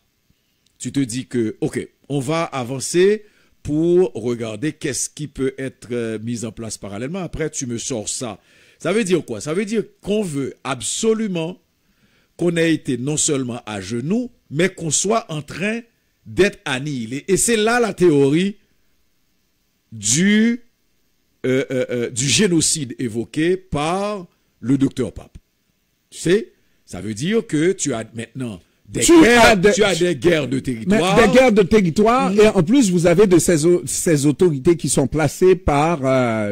tu te dis que, OK, on va avancer pour regarder qu'est-ce qui peut être mis en place parallèlement. Après, tu me sors ça. Ça veut dire quoi? Ça veut dire qu'on veut absolument qu'on ait été non seulement à genoux, mais qu'on soit en train d'être annihilé. Et c'est là la théorie du génocide évoqué par le docteur Pape. Tu sais, ça veut dire que tu as maintenant... Tu as des guerres de territoire. Des guerres de territoire, et en plus, vous avez de ces autorités qui sont placées par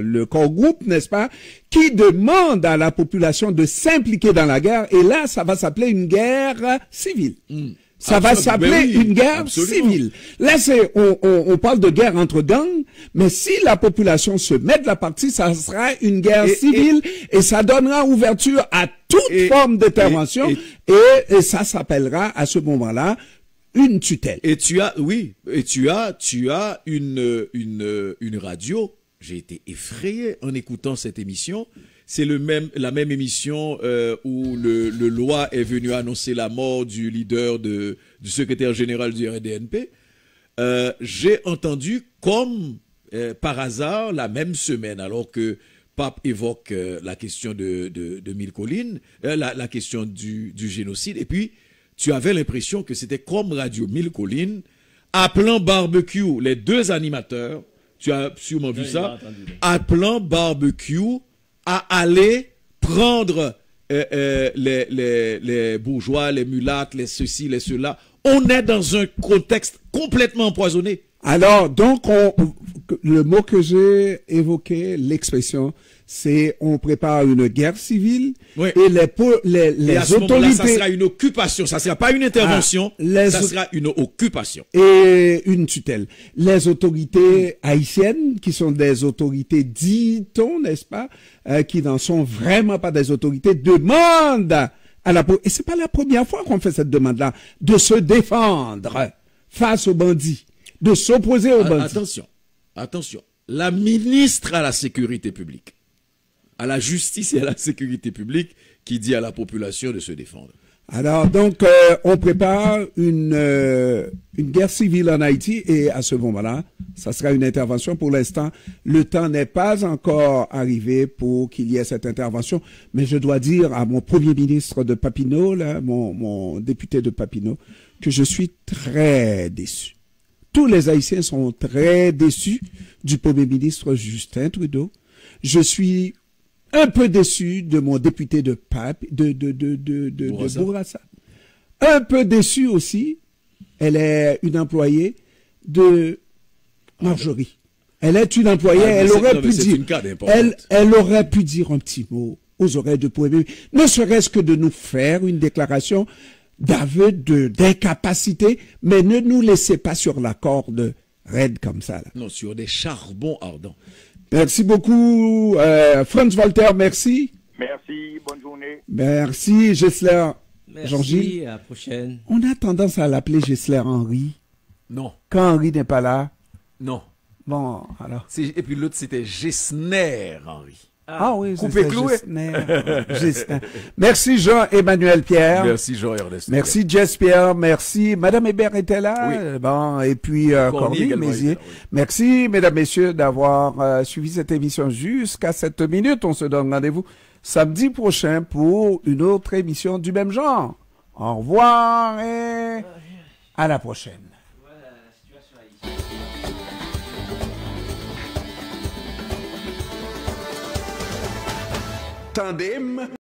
le corps groupe, n'est-ce pas, qui demandent à la population de s'impliquer dans la guerre, et là, ça va s'appeler une guerre civile. Ça va s'appeler une guerre civile. Là, on parle de guerre entre gangs, mais si la population se met de la partie, ça sera une guerre civile et ça donnera ouverture à toute forme d'intervention et ça s'appellera à ce moment-là une tutelle. Et tu as une radio. J'ai été effrayé en écoutant cette émission. C'est la même émission où le loi est venu annoncer la mort du leader du secrétaire général du RDNP. J'ai entendu comme par hasard la même semaine, alors que Pape évoque la question de Mille Collines, la question du génocide, et puis tu avais l'impression que c'était comme Radio Mille Collines appelant barbecue les deux animateurs. Tu as sûrement vu ça, appelant barbecue à aller prendre les bourgeois, les mulattes, les ceci, les cela. On est dans un contexte complètement empoisonné. Alors, donc, le mot que j'ai évoqué, l'expression, c'est on prépare une guerre civile et les à ce autorités... ça sera une occupation, ça sera pas une intervention, ça sera une occupation. Et une tutelle. Les autorités haïtiennes, qui sont des autorités, dit-on, n'est-ce pas, qui n'en sont vraiment pas des autorités, demandent et c'est pas la première fois qu'on fait cette demande-là, de se défendre face aux bandits, de s'opposer aux bandits. Attention. La ministre à la sécurité publique, à la justice et à la sécurité publique, qui dit à la population de se défendre. Alors, donc, on prépare une guerre civile en Haïti et à ce moment-là, ça sera une intervention. Pour l'instant, le temps n'est pas encore arrivé pour qu'il y ait cette intervention. Mais je dois dire à mon premier ministre de Papineau, là, mon député de Papineau, que je suis très déçu. Tous les Haïtiens sont très déçus du premier ministre Justin Trudeau. Je suis un peu déçu de mon député de Bourassa. Un peu déçu aussi. Elle est une employée de Marjorie. Elle est une employée, elle aurait pu dire un petit mot aux oreilles du premier ministre, ne serait-ce que de nous faire une déclaration d'aveu d'incapacité, mais ne nous laissez pas sur la corde raide comme ça. Là. Non, sur des charbons ardents. Merci beaucoup, Franz Walter, merci. Merci, bonne journée. Merci, Gessler. Merci, Jean-Gilles. à la prochaine. On a tendance à l'appeler Gessler Henry. Non. Quand Henry n'est pas là. Non. Bon, alors. Et puis l'autre, c'était Gessner Henry. Ah oui, coupé cloué. Gessner. Merci Jean-Emmanuel Pierre. Merci Jean-Ernest. Merci Jess Pierre. Merci. Madame Hébert était là. Oui. Bon, et puis Corny Mézier. Oui. Merci, mesdames, messieurs, d'avoir suivi cette émission jusqu'à cette minute. On se donne rendez-vous samedi prochain pour une autre émission du même genre. Au revoir et à la prochaine. Tandem